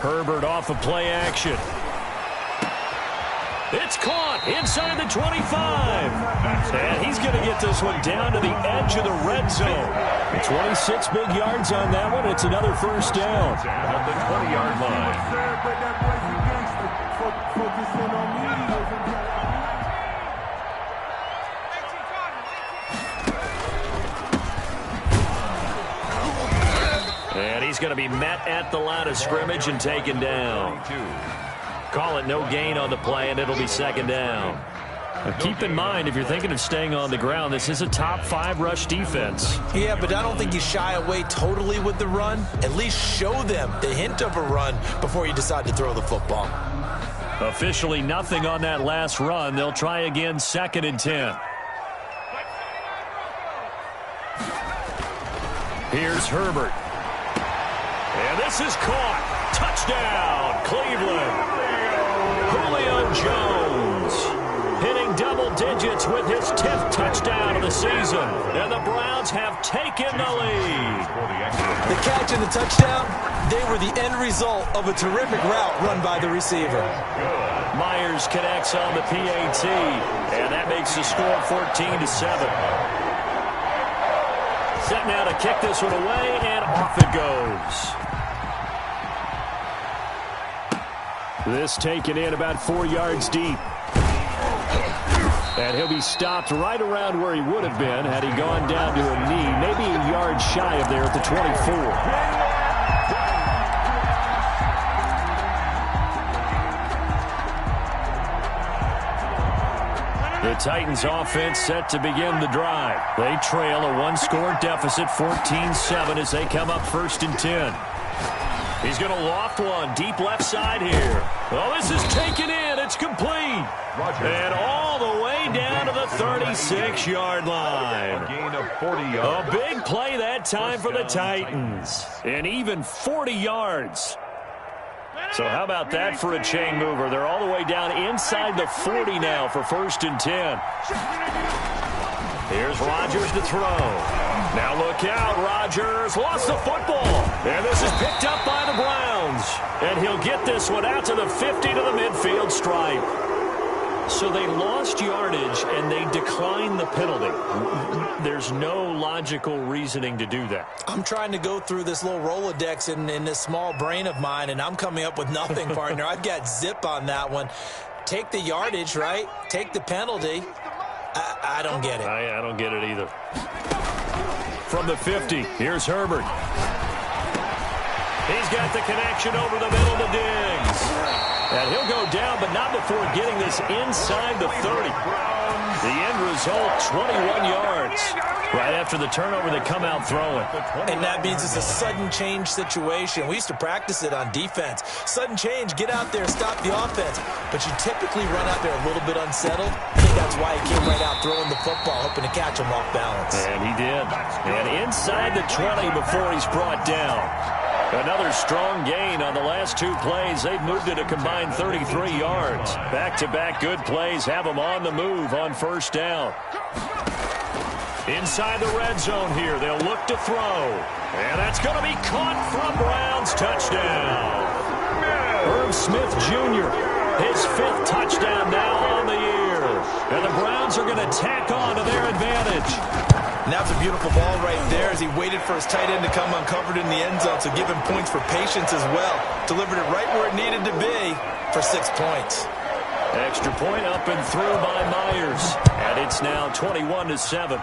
18, Herbert off of play action. It's caught inside the 25. And he's going to get this one down to the edge of the red zone. 26 big yards on that one. It's another first down. At the 20-yard line. And he's going to be met at the line of scrimmage and taken down. Call it no gain on the play, and it'll be second down. Now keep in mind, if you're thinking of staying on the ground, this is a top 5 rush defense. Yeah, but I don't think you shy away totally with the run. At least show them the hint of a run before you decide to throw the football. Officially nothing on that last run. They'll try again, second and 10. Here's Herbert. And this is caught. Touchdown, Cleveland. Julio Jones hitting double digits with his 10th touchdown of the season. And the Browns have taken the lead. The catch and the touchdown, they were the end result of a terrific route run by the receiver. Myers connects on the PAT, and that makes the score 14-7. Set now to kick this one away, and off it goes. This taken in about 4 yards deep. And he'll be stopped right around where he would have been had he gone down to a knee, maybe a yard shy of there at the 24. The Titans offense set to begin the drive. They trail a 1-score deficit, 14-7, as they come up first and 10. He's going to loft one deep left side here. Oh, this is taken in. It's complete. And all the way down to the 36-yard line. A gain of 40 yards. A big play that time for the Titans. And even 40 yards. So how about that for a chain mover? They're all the way down inside the 40 now for first and 10. Here's Rodgers to throw. Now look out, Rodgers lost the football. And this is picked up by the Browns. And he'll get this one out to the 50 to the midfield stripe. So they lost yardage and they declined the penalty. There's no logical reasoning to do that. I'm trying to go through this little Rolodex in this small brain of mine, and I'm coming up with nothing, partner. I've got zip on that one. Take the yardage, right? Take the penalty. I don't get it. I don't get it either. From the 50, here's Herbert. He's got the connection over the middle to Diggs. And he'll go down, but not before getting this inside the 30. The end result, 21 yards. Right after the turnover, they come out throwing. And that means it's a sudden change situation. We used to practice it on defense. Sudden change, get out there, stop the offense. But you typically run out there a little bit unsettled. I think that's why he came right out throwing the football, hoping to catch him off balance. And he did. And inside the 20 before he's brought down. Another strong gain on the last 2 plays. They've moved it a combined 33 yards. Back-to-back good plays have them on the move on first down. Inside the red zone here, they'll look to throw. And that's going to be caught from Browns. Touchdown. Irv Smith Jr. His 5th touchdown now on the year. And the Browns are going to tack on to their advantage. And that's a beautiful ball right there as he waited for his tight end to come uncovered in the end zone, so give him points for patience as well. Delivered it right where it needed to be for 6 points. Extra point up and through by Myers. And it's now 21-7.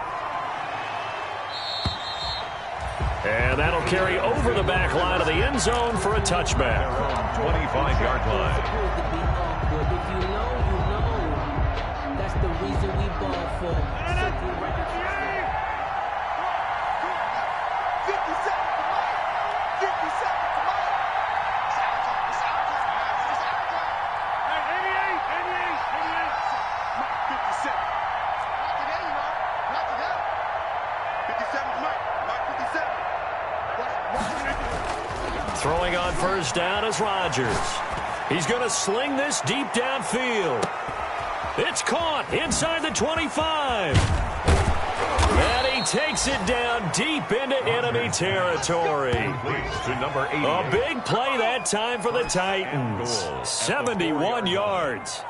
And that'll carry over the back line of the end zone for a touchback. 25-yard line. If you know, you know. That's the reason we ball for. 50 seconds to Mike. 50 seconds to Mike. It's our time. It's our time. 88. Mike, 50 seconds. Not today, you know. Not today. 57 to Mike. Mike, 57. Throwing on first down is Rodgers. He's going to sling this deep downfield. It's caught inside the 25. And he takes it down deep into enemy territory. To number 80. A big play that time for the Titans. 71 yards.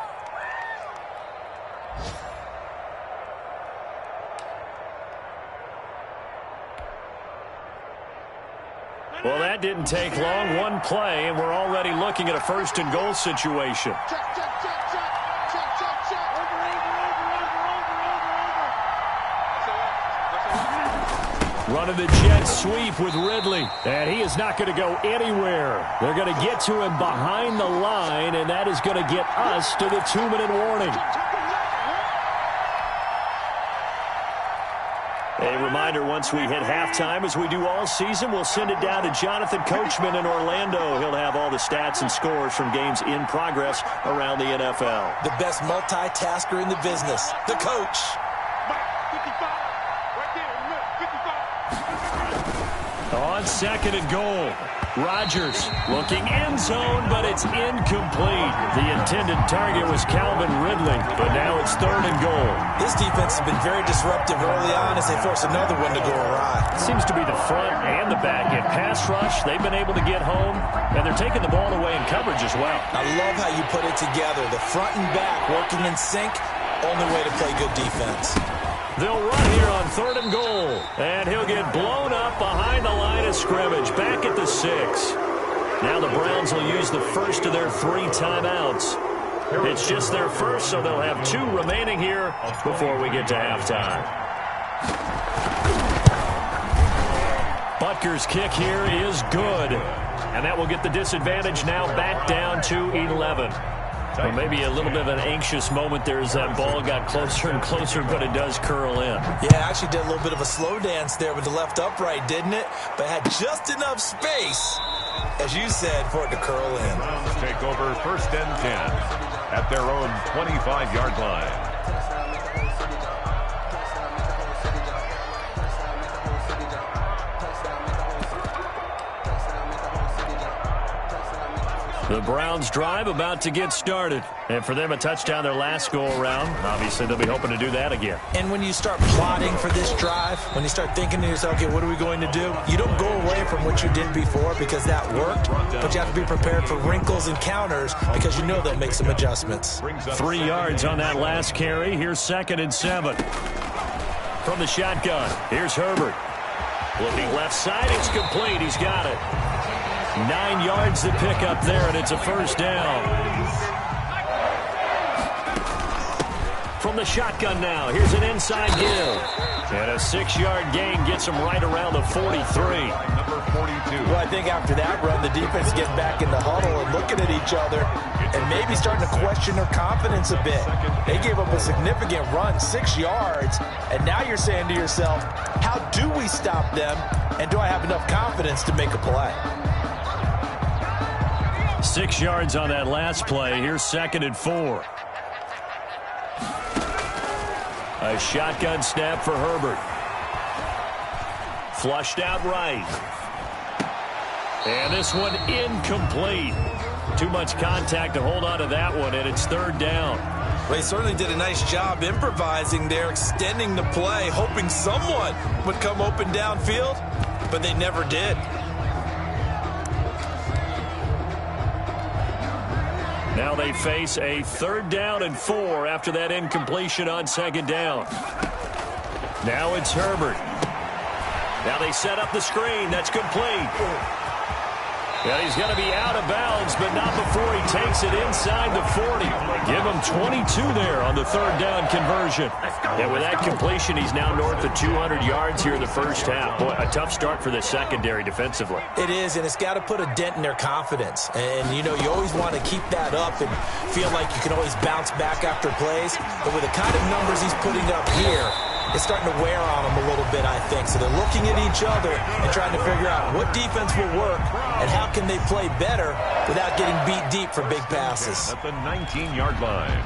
Well, that didn't take long. One play, and we're already looking at a 1st and goal situation. Check. Over. Running the jet sweep with Ridley. And he is not going to go anywhere. They're going to get to him behind the line, and that is going to get us to the 2-minute warning. A reminder, once we hit halftime, as we do all season, we'll send it down to Jonathan Coachman in Orlando. He'll have all the stats and scores from games in progress around the NFL. The best multitasker in the business, the coach. Mike, 55. Right there. 55. On 2nd and goal. Rodgers looking end zone, but it's incomplete. The intended target was Calvin Ridley, but now it's 3rd and goal. This defense has been very disruptive early on as they force another one to go awry. Seems to be the front and the back end. Pass rush, they've been able to get home, and they're taking the ball away in coverage as well. I love how you put it together. The front and back working in sync, only way to play good defense. They'll run here on 3rd and goal, and he'll get blown up behind the line of scrimmage, back at the 6. Now the Browns will use the first of their 3 timeouts. It's just their first, so they'll have 2 remaining here before we get to halftime. Butker's kick here is good, and that will get the disadvantage now back down to 11. Well, maybe a little bit of an anxious moment there as that ball got closer and closer, but it does curl in. Yeah, actually did a little bit of a slow dance there with the left upright, didn't it? But had just enough space, as you said, for it to curl in. Take over 1st and 10 at their own 25-yard line. The Browns drive about to get started. And for them, a touchdown their last go-around. Obviously, they'll be hoping to do that again. And when you start plotting for this drive, when you start thinking to yourself, okay, what are we going to do? You don't go away from what you did before because that worked, but you have to be prepared for wrinkles and counters because you know they'll make some adjustments. 3 yards on that last carry. Here's 2nd and 7. From the shotgun, here's Herbert. Looking left side, it's complete. He's got it. 9 yards to pick up there, and it's a 1st down. From the shotgun now, here's an inside give. And a 6-yard gain gets him right around the 43. Number 42. Well, I think after that run, the defense gets back in the huddle and looking at each other and maybe starting to question their confidence a bit. They gave up a significant run, 6 yards, and now you're saying to yourself, how do we stop them, and do I have enough confidence to make a play? 6 yards on that last play. Here's 2nd and 4. A shotgun snap for Herbert. Flushed out right. And this one incomplete. Too much contact to hold on to that one, and it's 3rd down. They certainly did a nice job improvising there, extending the play, hoping someone would come open downfield, but they never did. Now they face a 3rd down and 4 after that incompletion on 2nd down. Now it's Herbert. Now they set up the screen. That's complete. Yeah, he's going to be out of bounds, but not before he takes it inside the 40. Give him 22 there on the 3rd down conversion. And with that completion, he's now north of 200 yards here in the first half. Boy, a tough start for the secondary defensively. It is, and it's got to put a dent in their confidence. And, you know, you always want to keep that up and feel like you can always bounce back after plays. But with the kind of numbers he's putting up here, it's starting to wear on them a little bit, I think. So they're looking at each other and trying to figure out what defense will work and how can they play better without getting beat deep for big passes. At the 19-yard line.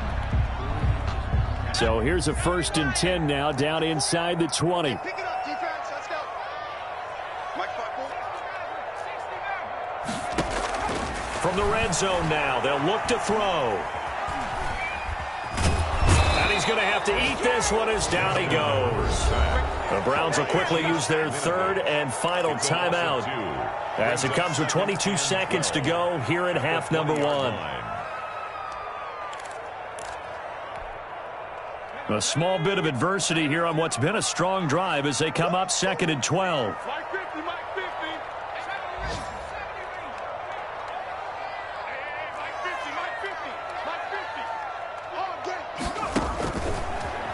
So here's a 1st and 10 now, down inside the 20. Pick it up, defense. Let's go. Mike, 5-4. From the red zone now, they'll look to throw. And he's going to have to eat this one as down he goes. The Browns will quickly use their 3rd and final timeout as it comes with 22 seconds to go here in half number 1. A small bit of adversity here on what's been a strong drive as they come up 2nd and 12. Mike 50, Mike 50.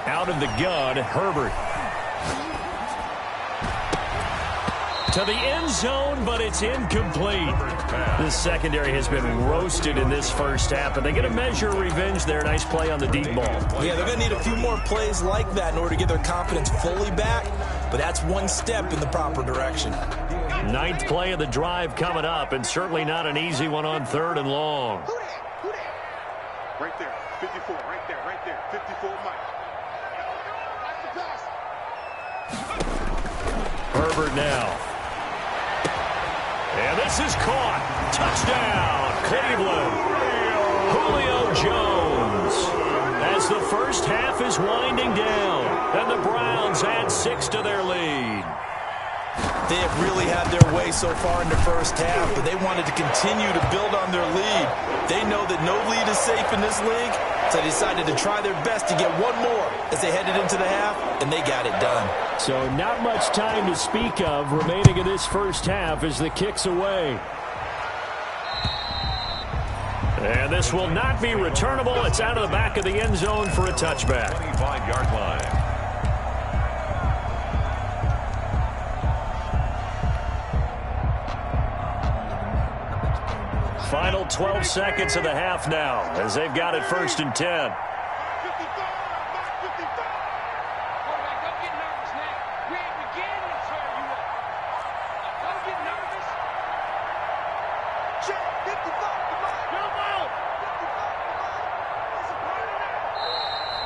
Out of the gun, Herbert. To the end zone, but it's incomplete. The secondary has been roasted in this first half, but they get a measure of revenge there. Nice play on the deep ball. Yeah, they're going to need a few more plays like that in order to get their confidence fully back, but that's one step in the proper direction. 9th play of the drive coming up, and certainly not an easy one on 3rd and long. Who that? Right there, 54, right there, 54, Mike. Herbert now. And this is caught. Touchdown, Cleveland. Julio Jones. As the first half is winding down, and the Browns add 6 to their lead. They have really had their way so far in the first half, but they wanted to continue to build on their lead. They know that no lead is safe in this league, so they decided to try their best to get one more as they headed into the half, and they got it done. So not much time to speak of remaining in this first half as the kick's away. And this will not be returnable. It's out of the back of the end zone for a touchback. 25-yard line. Final 12 seconds of the half now as they've got it 1st and 10.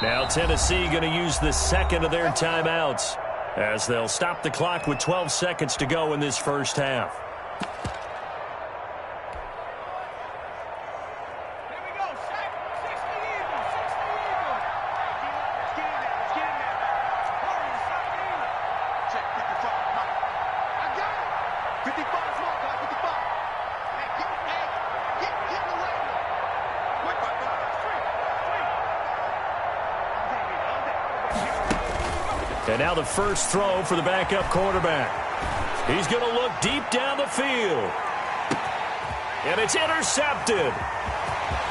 Now Tennessee going to use the 2nd of their timeouts as they'll stop the clock with 12 seconds to go in this first half. And now the first throw for the backup quarterback. He's going to look deep down the field. And it's intercepted.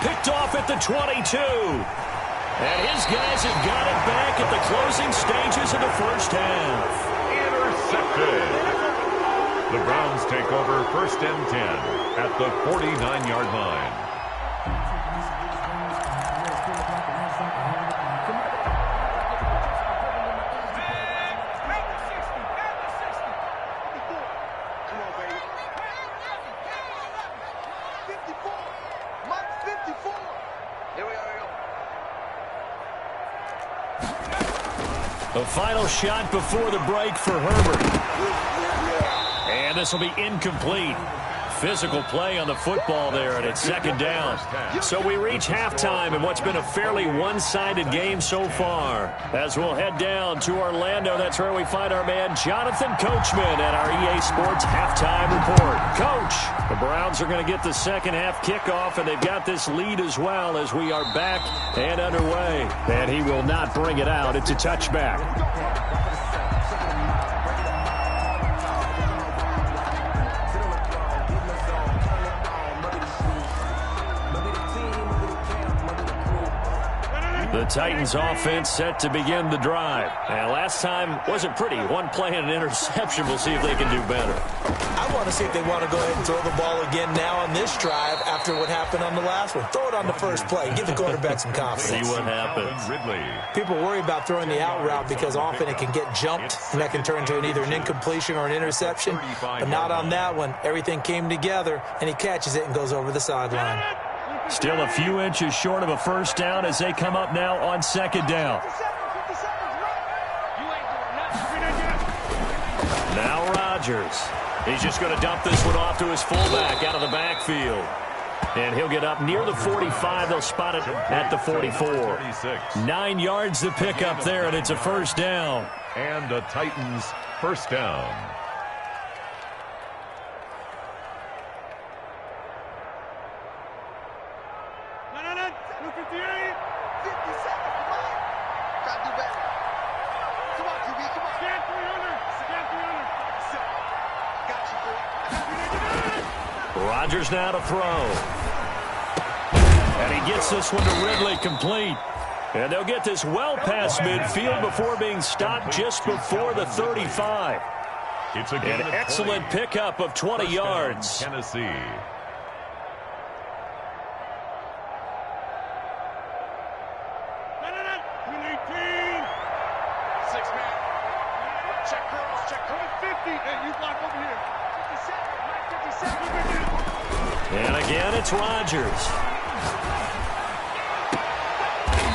Picked off at the 22. And his guys have got it back at the closing stages of the first half. Intercepted. The Browns take over 1st and 10 at the 49-yard line. The final shot before the break for Herbert. And this will be incomplete. physical play on the football there, and it's second down. So we reach halftime in what's been a fairly one-sided game so far. As we'll head down to Orlando, that's where we find our man Jonathan Coachman at our EA Sports Halftime Report. Coach, the Browns are going to get the second half kickoff, and they've got this lead as well as we are back and underway. And he will not bring it out. It's a touchback. The Titans offense set to begin the drive. And last time wasn't pretty. One play and an interception. We'll see if they can do better. I want to see if they want to go ahead and throw the ball again now on this drive after what happened on the last one. Throw it on the first play. Give the quarterback some confidence. See what happens. People worry about throwing the out route because often it can get jumped, and that can turn into either an incompletion or an interception. But not on that one. Everything came together, and he catches it and goes over the sideline. Still a few inches short of a first down as they come up now on second down. Now Rodgers. He's just going to dump this one off to his fullback out of the backfield. And he'll get up near the 45. They'll spot it at the 44. 9 yards to pick up there, and it's a first down. And the Titans first down. Rodgers now to throw. And he gets this one to Ridley complete. And they'll get this well past midfield before being stopped just before the 35. It's an excellent pickup of 20 yards. Tennessee. And again, it's Rodgers.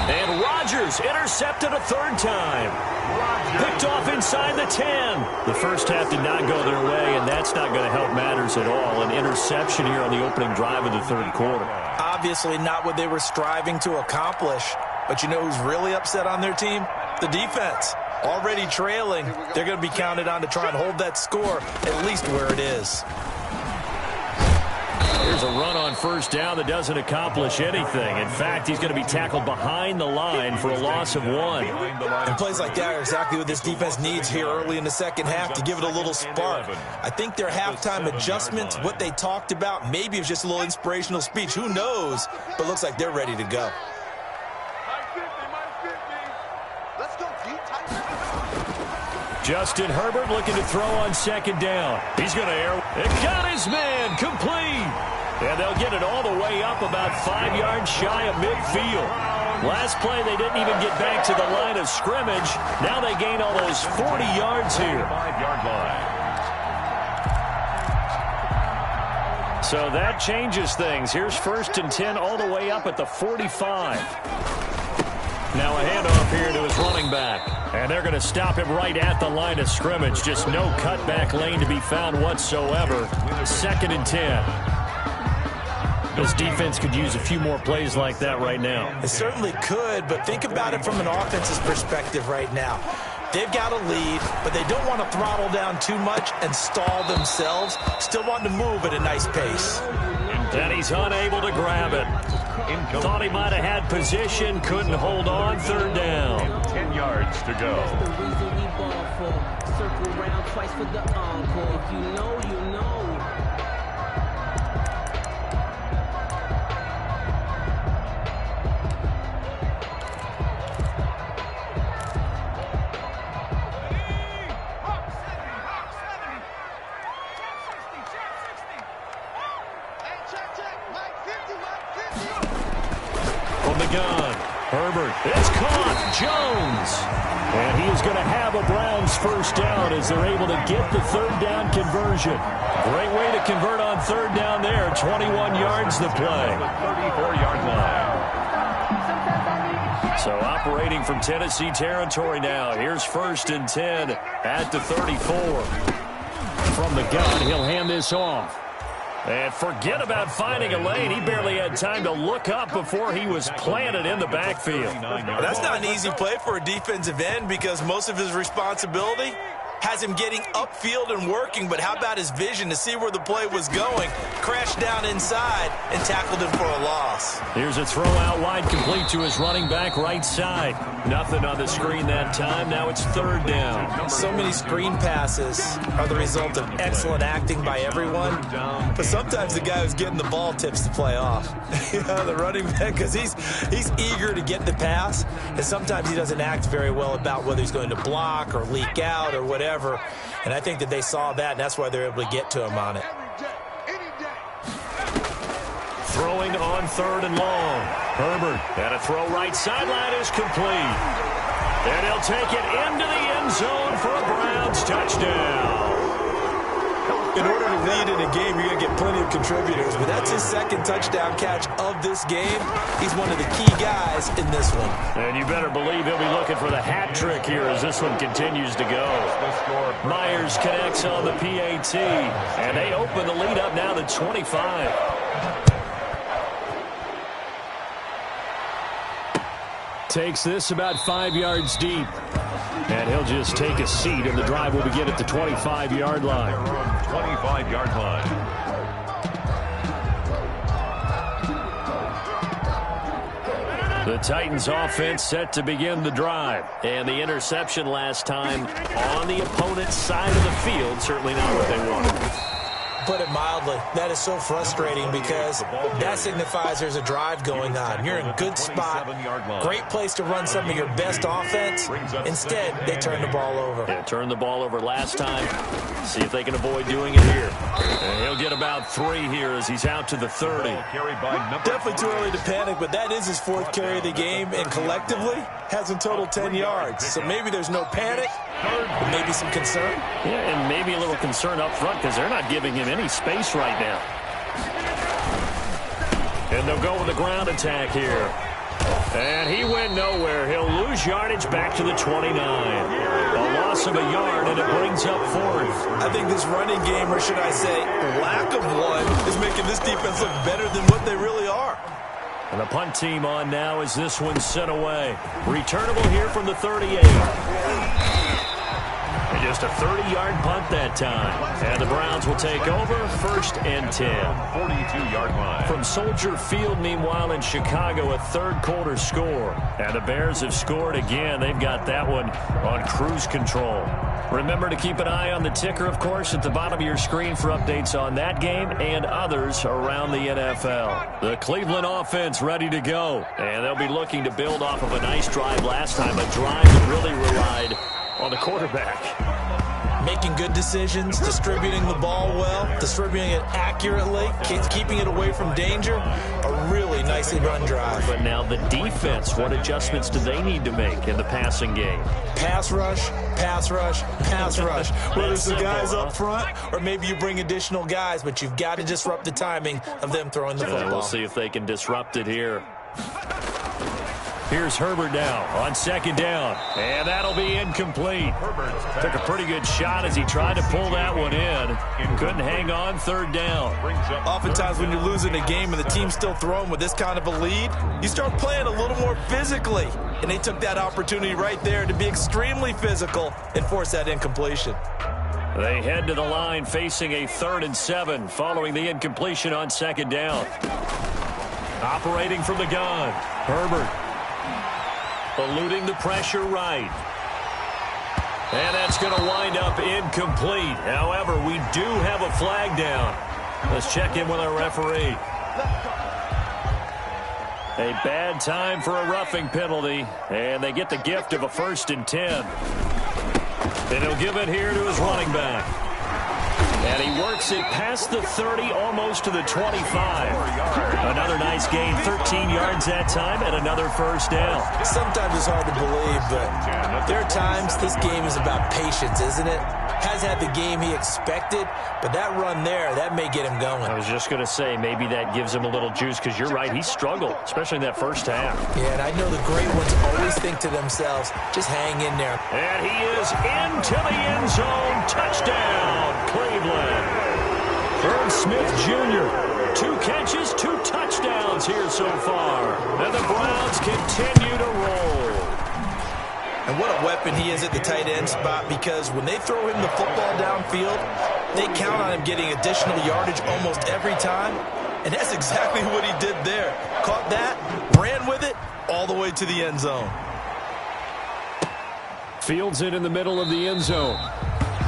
And Rodgers intercepted a third time. Picked off inside the 10. The first half did not go their way, and that's not going to help matters at all. An interception here on the opening drive of the third quarter. Obviously not what they were striving to accomplish. But you know who's really upset on their team? The defense. Already trailing. They're going to be counted on to try and hold that score at least where it is. Here's a run on first down that doesn't accomplish anything. In fact, he's going to be tackled behind the line for a loss of 1. And plays like that are exactly what this defense needs here early in the second half to give it a little spark. I think their halftime adjustments, what they talked about, maybe it was just a little inspirational speech. Who knows? But looks like they're ready to go. Justin Herbert looking to throw on second down. He's going to air. It got his man complete. And they'll get it all the way up about 5 yards shy of midfield. Last play, they didn't even get back to the line of scrimmage. Now they gain almost 40 yards here. 5-yard line. So that changes things. Here's first and 10 all the way up at the 45. Now a handoff here to his running back. And they're going to stop him right at the line of scrimmage. Just no cutback lane to be found whatsoever. Second and 10. This defense could use a few more plays like that right now. It certainly could, but think about it from an offense's perspective right now. They've got a lead, but they don't want to throttle down too much and stall themselves. Still want to move at a nice pace. And he's unable to grab it. Thought he might have had position, couldn't hold on. Third down. 10 yards to go. That's the reason we ball for. Circle round twice for the encore. If you know, you know. Herbert, it's caught. Jones. And he is going to have a Browns first down as they're able to get the third down conversion. Great way to convert on third down there. 21 yards to play. 34-yard line. So operating from Tennessee territory now. Here's first and 10 at the 34. From the gun, he'll hand this off. And forget about finding a lane. He barely had time to look up before he was planted in the backfield. That's not an easy play for a defensive end because most of his responsibility has him getting upfield and working, but how about his vision to see where the play was going? Crashed down inside and tackled him for a loss. Here's a throw out wide, complete to his running back right side. Nothing on the screen that time. Now it's third down. So many screen passes are the result of excellent acting by everyone, but sometimes the guy who's getting the ball tips the play off. The running back, because he's eager to get the pass, and sometimes he doesn't act very well about whether he's going to block or leak out or whatever. And I think that they saw that, and that's why they're able to get to him on it. Throwing on third and long. Herbert, and a throw right sideline is complete. And he'll take it into the end zone for a Browns touchdown. In order to lead in a game, you're going to get plenty of contributors, but that's his second touchdown catch of this game. He's one of the key guys in this one. And you better believe he'll be looking for the hat trick here as this one continues to go. Myers connects on the PAT, and they open the lead up now to 25. Takes this about 5 yards deep. And he'll just take a seat, and the drive will begin at the 25-yard line. 25-yard line. The Titans offense set to begin the drive. And the interception last time on the opponent's side of the field, certainly not what they wanted. Put it mildly, that is so frustrating because that signifies there's a drive going on. You're in a good spot, great place to run some of your best offense. Instead, they turn the ball over. Yeah, turned the ball over last time. See if they can avoid doing it here. And he'll get about 3 here as he's out to the 30. Definitely too early to panic, but that is his 4th carry of the game, and collectively has in total 10 yards. So maybe there's no panic, but maybe some concern. Yeah, and maybe a little concern up front because they're not giving him any space right now. And they'll go with the ground attack here. And he went nowhere. He'll lose yardage back to the 29. A loss of a yard, and it brings up 4th. I think this running game, or should I say lack of one, is making this defense look better than what they really are. And the punt team on now as this one's sent away. Returnable here from the 38. And just a 30-yard punt that time. And the Browns will take over 1st and 10. 42-yard line. From Soldier Field, meanwhile, in Chicago, a third-quarter score. And the Bears have scored again. They've got that one on cruise control. Remember to keep an eye on the ticker, of course, at the bottom of your screen for updates on that game and others around the NFL. The Cleveland offense ready to go. And they'll be looking to build off of a nice drive last time, a drive that really relied on the quarterback. Making good decisions, distributing the ball well, distributing it accurately, keeping it away from danger. A really nicely run drive. But now the defense, what adjustments do they need to make in the passing game? Pass rush, pass rush, pass rush. Whether it's the guys up front or maybe you bring additional guys, but you've got to disrupt the timing of them throwing the football. We'll see if they can disrupt it here. Here's Herbert now on 2nd down, and that'll be incomplete. Took a pretty good shot as he tried to pull that one in. Couldn't hang on 3rd down. Oftentimes when you're losing a game and the team's still throwing with this kind of a lead, you start playing a little more physically. And they took that opportunity right there to be extremely physical and force that incompletion. They head to the line facing a 3rd and 7 following the incompletion on 2nd down. Operating from the gun, Herbert. Eluding the pressure right. And that's going to wind up incomplete. However, we do have a flag down. Let's check in with our referee. A bad time for a roughing penalty. And they get the gift of a 1st and 10. And he'll give it here to his running back. And he works it past the 30, almost to the 25. Another nice gain, 13 yards that time, and another 1st down. Sometimes it's hard to believe, but there are times this game is about patience, isn't it? Has had the game he expected, but that run there, that may get him going. I was just going to say, maybe that gives him a little juice, because you're right, he struggled, especially in that 1st half. Yeah, and I know the great ones always think to themselves, just hang in there. And he is into the end zone. Touchdown, Cleveland. Irv Smith Jr., 2 catches, 2 touchdowns here so far. And the Browns continue to roll. And what a weapon he is at the tight end spot, because when they throw him the football downfield, they count on him getting additional yardage almost every time. And that's exactly what he did there. Caught that, ran with it, all the way to the end zone. Fields it in the middle of the end zone.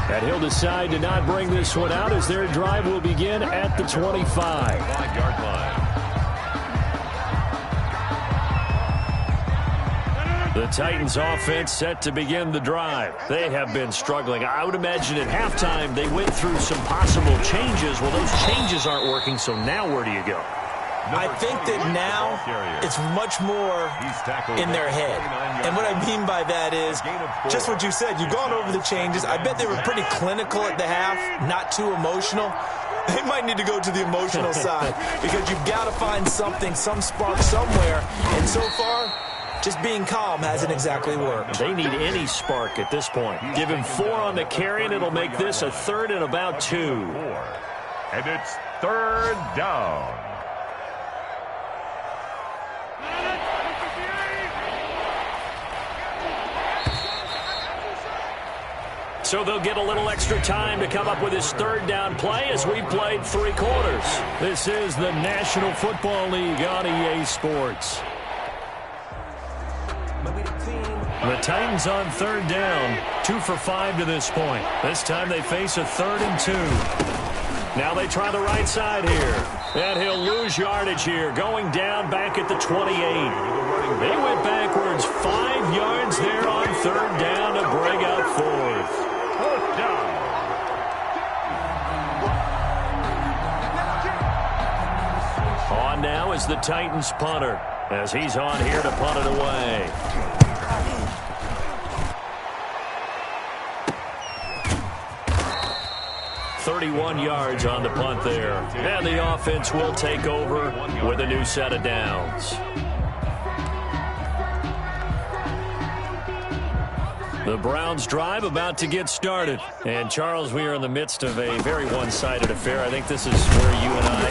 And he'll decide to not bring this one out as their drive will begin at the 25. 5-yard line. The Titans offense set to begin the drive. They have been struggling. I would imagine at halftime they went through some possible changes. Well, those changes aren't working, so now where do you go? I think that now it's much more in their head. And what I mean by that is just what you said. You've gone over the changes. I bet they were pretty clinical at the half, not too emotional. They might need to go to the emotional side because you've got to find something, some spark somewhere. And so far, just being calm hasn't exactly worked. They need any spark at this point. Give him 4 on the carry, and it'll make this a 3rd and about 2. And it's 3rd down. So they'll get a little extra time to come up with his 3rd down play as we played 3 quarters. This is the National Football League on EA Sports. The Titans on 3rd down, 2 for 5 to this point. This time they face a 3rd and 2. Now they try the right side here. And he'll lose yardage here, going down back at the 28. They went backwards 5 yards there on 3rd down to bring up 4th. 4th down. On now is the Titans punter, as he's on here to punt it away. .31 yards on the punt there. And the offense will take over with a new set of downs. The Browns drive about to get started. And, Charles, we are in the midst of a very one-sided affair. I think this is where you and I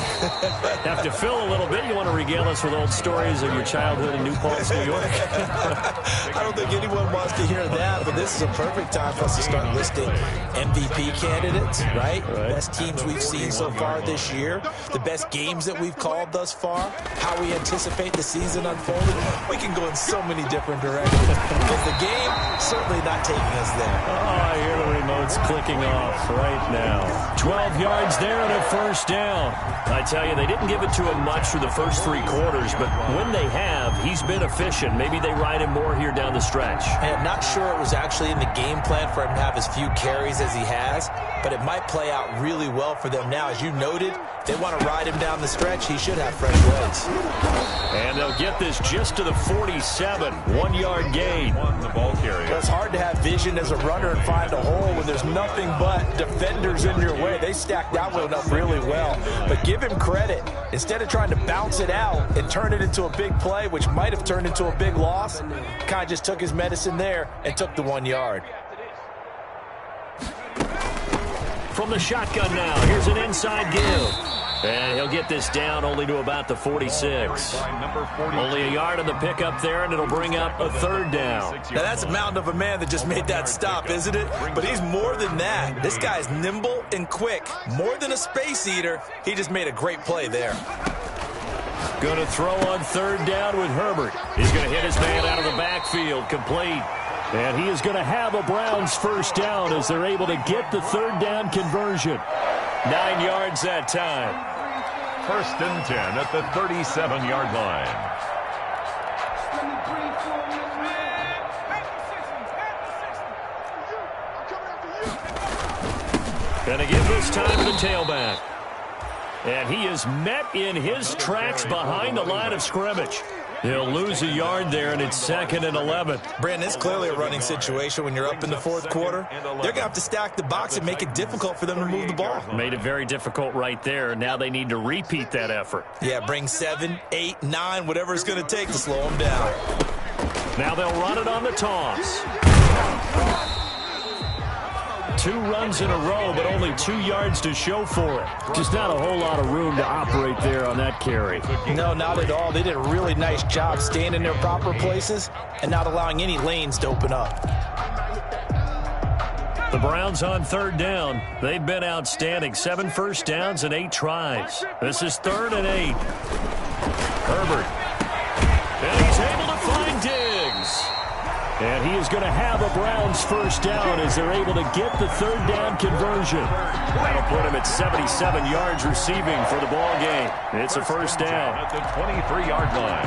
have to fill a little bit. You want to regale us with old stories of your childhood in New Paltz, New York? I don't think anyone wants to hear that, but this is a perfect time for us to start listing MVP candidates, right? Best teams we've seen so far this year, the best games that we've called thus far, how we anticipate the season unfolding. We can go in so many different directions. But the game, certainly not taking us there. Oh, I hear the remotes clicking off right now. 12 yards there and a 1st down. I tell you, they didn't give it to him much through the first 3 quarters, but when they have, he's been efficient. Maybe they ride him more here down the stretch. And I'm not sure it was actually in the game plan for him to have as few carries as he has, but it might play out really well for them now. As you noted, they want to ride him down the stretch. He should have fresh legs. And they'll get this just to the 47. 1-yard gain. The ball carrier. It's hard to have vision as a runner and find a hole when there's nothing but defenders in your way. They stacked that one up really well. But give him credit. Instead of trying to bounce it out and turn it into a big play, which might have turned into a big loss, kind of just took his medicine there and took the 1 yard. From the shotgun now, here's an inside give. And he'll get this down only to about the 46. Only a yard on the pickup there, and it'll bring up a 3rd down. Now, that's a mountain of a man that just made that stop, isn't it? But he's more than that. This guy's nimble and quick. More than a space eater, he just made a great play there. Going to throw on 3rd down with Herbert. He's going to hit his man out of the backfield, complete. And he is going to have a Browns 1st down as they're able to get the 3rd down conversion. 9 yards that time. 1st and 10 at the 37-yard line. And again this time to the tailback. And he is met in his tracks behind the line of scrimmage. He'll lose a yard there, and it's 2nd and 11. Brandon, it's clearly a running situation when you're up in the 4th quarter. They're going to have to stack the box and make it difficult for them to move the ball. Made it very difficult right there. Now they need to repeat that effort. Yeah, bring 7, 8, 9, whatever it's going to take to slow them down. Now they'll run it on the toss. 2 runs in a row, but only 2 yards to show for it. Just not a whole lot of room to operate there on that carry. No, not at all. They did a really nice job staying in their proper places and not allowing any lanes to open up. The Browns on 3rd down. They've been outstanding. 7 first downs and 8 tries. This is 3rd and 8. Herbert. And he's able to find Diggs. And he is going to have a Browns first down as they're able to get the 3rd down conversion. That'll put him at 77 yards receiving for the ball game. It's a first down at the 23-yard line.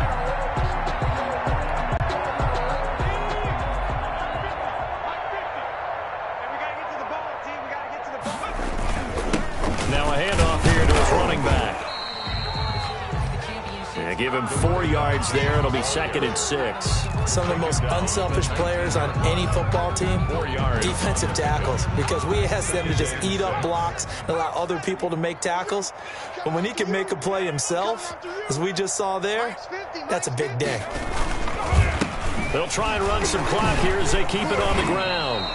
Now a handoff here to his running back. Yeah, give him 4 yards there. It'll be 2nd and 6. Some of the most unselfish players on any football team, defensive tackles, because we ask them to just eat up blocks and allow other people to make tackles. But when he can make a play himself, as we just saw there, that's a big day. They'll try and run some clock here as they keep it on the ground.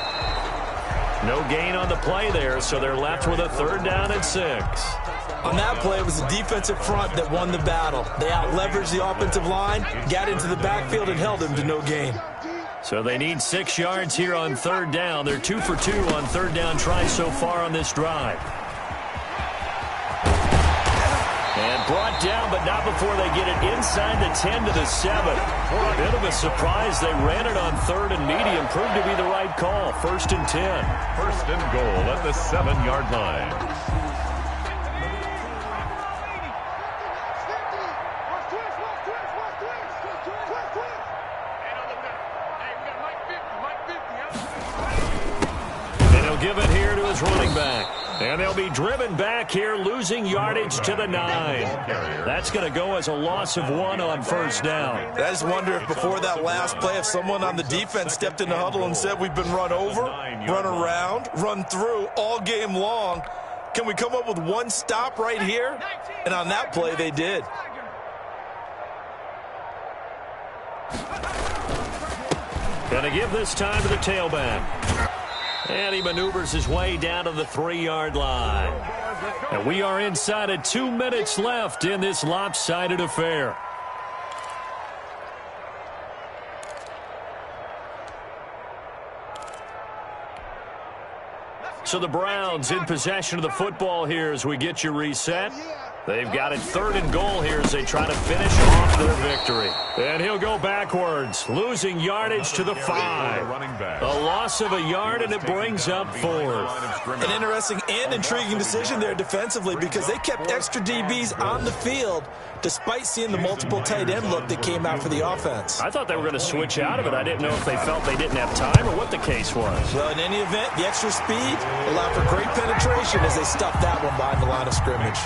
No gain on the play there, so they're left with a 3rd down and 6. On that play, it was the defensive front that won the battle. They out-leveraged the offensive line, got into the backfield, and held him to no gain. So they need 6 yards here on 3rd down. They're 2 for 2 on 3rd down tries so far on this drive. And brought down, but not before they get it inside the 10 to the 7. A bit of a surprise. They ran it on 3rd and medium. Proved to be the right call. 1st and 10. 1st and goal at the 7-yard line. Give it here to his running back. And they'll be driven back here, losing yardage to the 9. That's going to go as a loss of 1 on 1st down. I just wonder if before that last play, if someone on the defense stepped in the huddle and said, we've been run over, run around, run through all game long. Can we come up with one stop right here? And on that play, they did. Going to give this time to the tailback. And he maneuvers his way down to the 3-yard line. And we are inside of 2 minutes left in this lopsided affair. So the Browns in possession of the football here as we get you reset. They've got it 3rd and goal here as they try to finish off their victory. And he'll go backwards, losing yardage to the 5. A loss of a yard, and it brings up 4th. An interesting and intriguing decision there defensively because they kept extra DBs on the field despite seeing the multiple tight end look that came out for the offense. I thought they were going to switch out of it. I didn't know if they felt they didn't have time or what the case was. Well, in any event, the extra speed allowed for great penetration as they stuffed that one behind the line of scrimmage.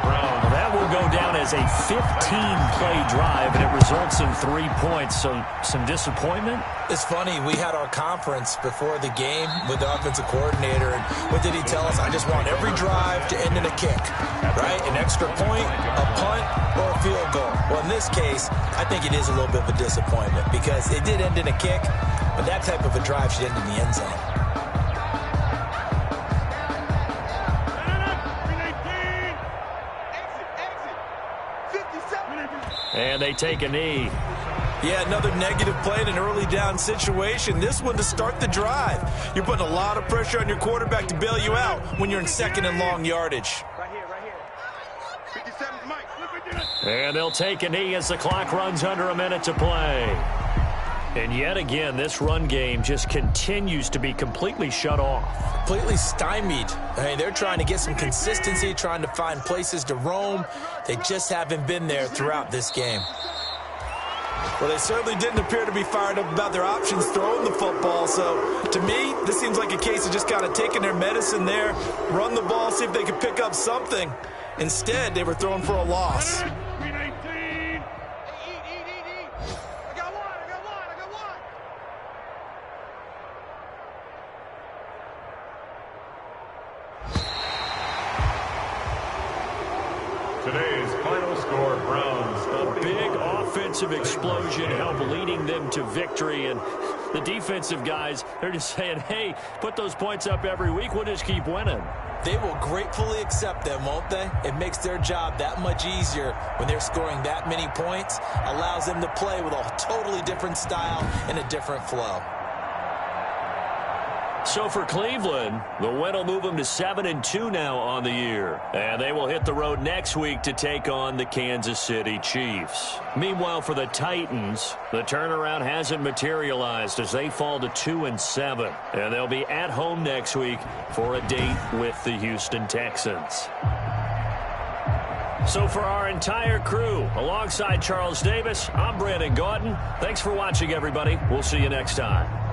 Well, that will go down as a 15-play drive, and it results in 3 points. So some disappointment? It's funny. We had our conference before the game with the offensive coordinator, and what did he tell us? I just want every drive to end in a kick, right? An extra point, a punt, or a field goal. Well, in this case, I think it is a little bit of a disappointment because it did end in a kick, but that type of a drive should end in the end zone. And they take a knee. Yeah, another negative play in an early down situation. This one to start the drive. You're putting a lot of pressure on your quarterback to bail you out when you're in 2nd and long yardage. Right here. 57's Mike. And they'll take a knee as the clock runs under a minute to play. And yet again, this run game just continues to be completely shut off. Completely stymied. I mean, they're trying to get some consistency, trying to find places to roam. They just haven't been there throughout this game. Well, they certainly didn't appear to be fired up about their options throwing the football. So, to me, this seems like a case of just kind of taking their medicine there, run the ball, see if they could pick up something. Instead, they were throwing for a loss. Today's final score, Browns. A big offensive explosion help leading them to victory. And the defensive guys, they're just saying, hey, put those points up every week. We'll just keep winning. They will gratefully accept them, won't they? It makes their job that much easier when they're scoring that many points. Allows them to play with a totally different style and a different flow. So for Cleveland, the win will move them to 7-2 now on the year. And they will hit the road next week to take on the Kansas City Chiefs. Meanwhile, for the Titans, the turnaround hasn't materialized as they fall to 2-7. And they'll be at home next week for a date with the Houston Texans. So for our entire crew, alongside Charles Davis, I'm Brandon Gaudin. Thanks for watching, everybody. We'll see you next time.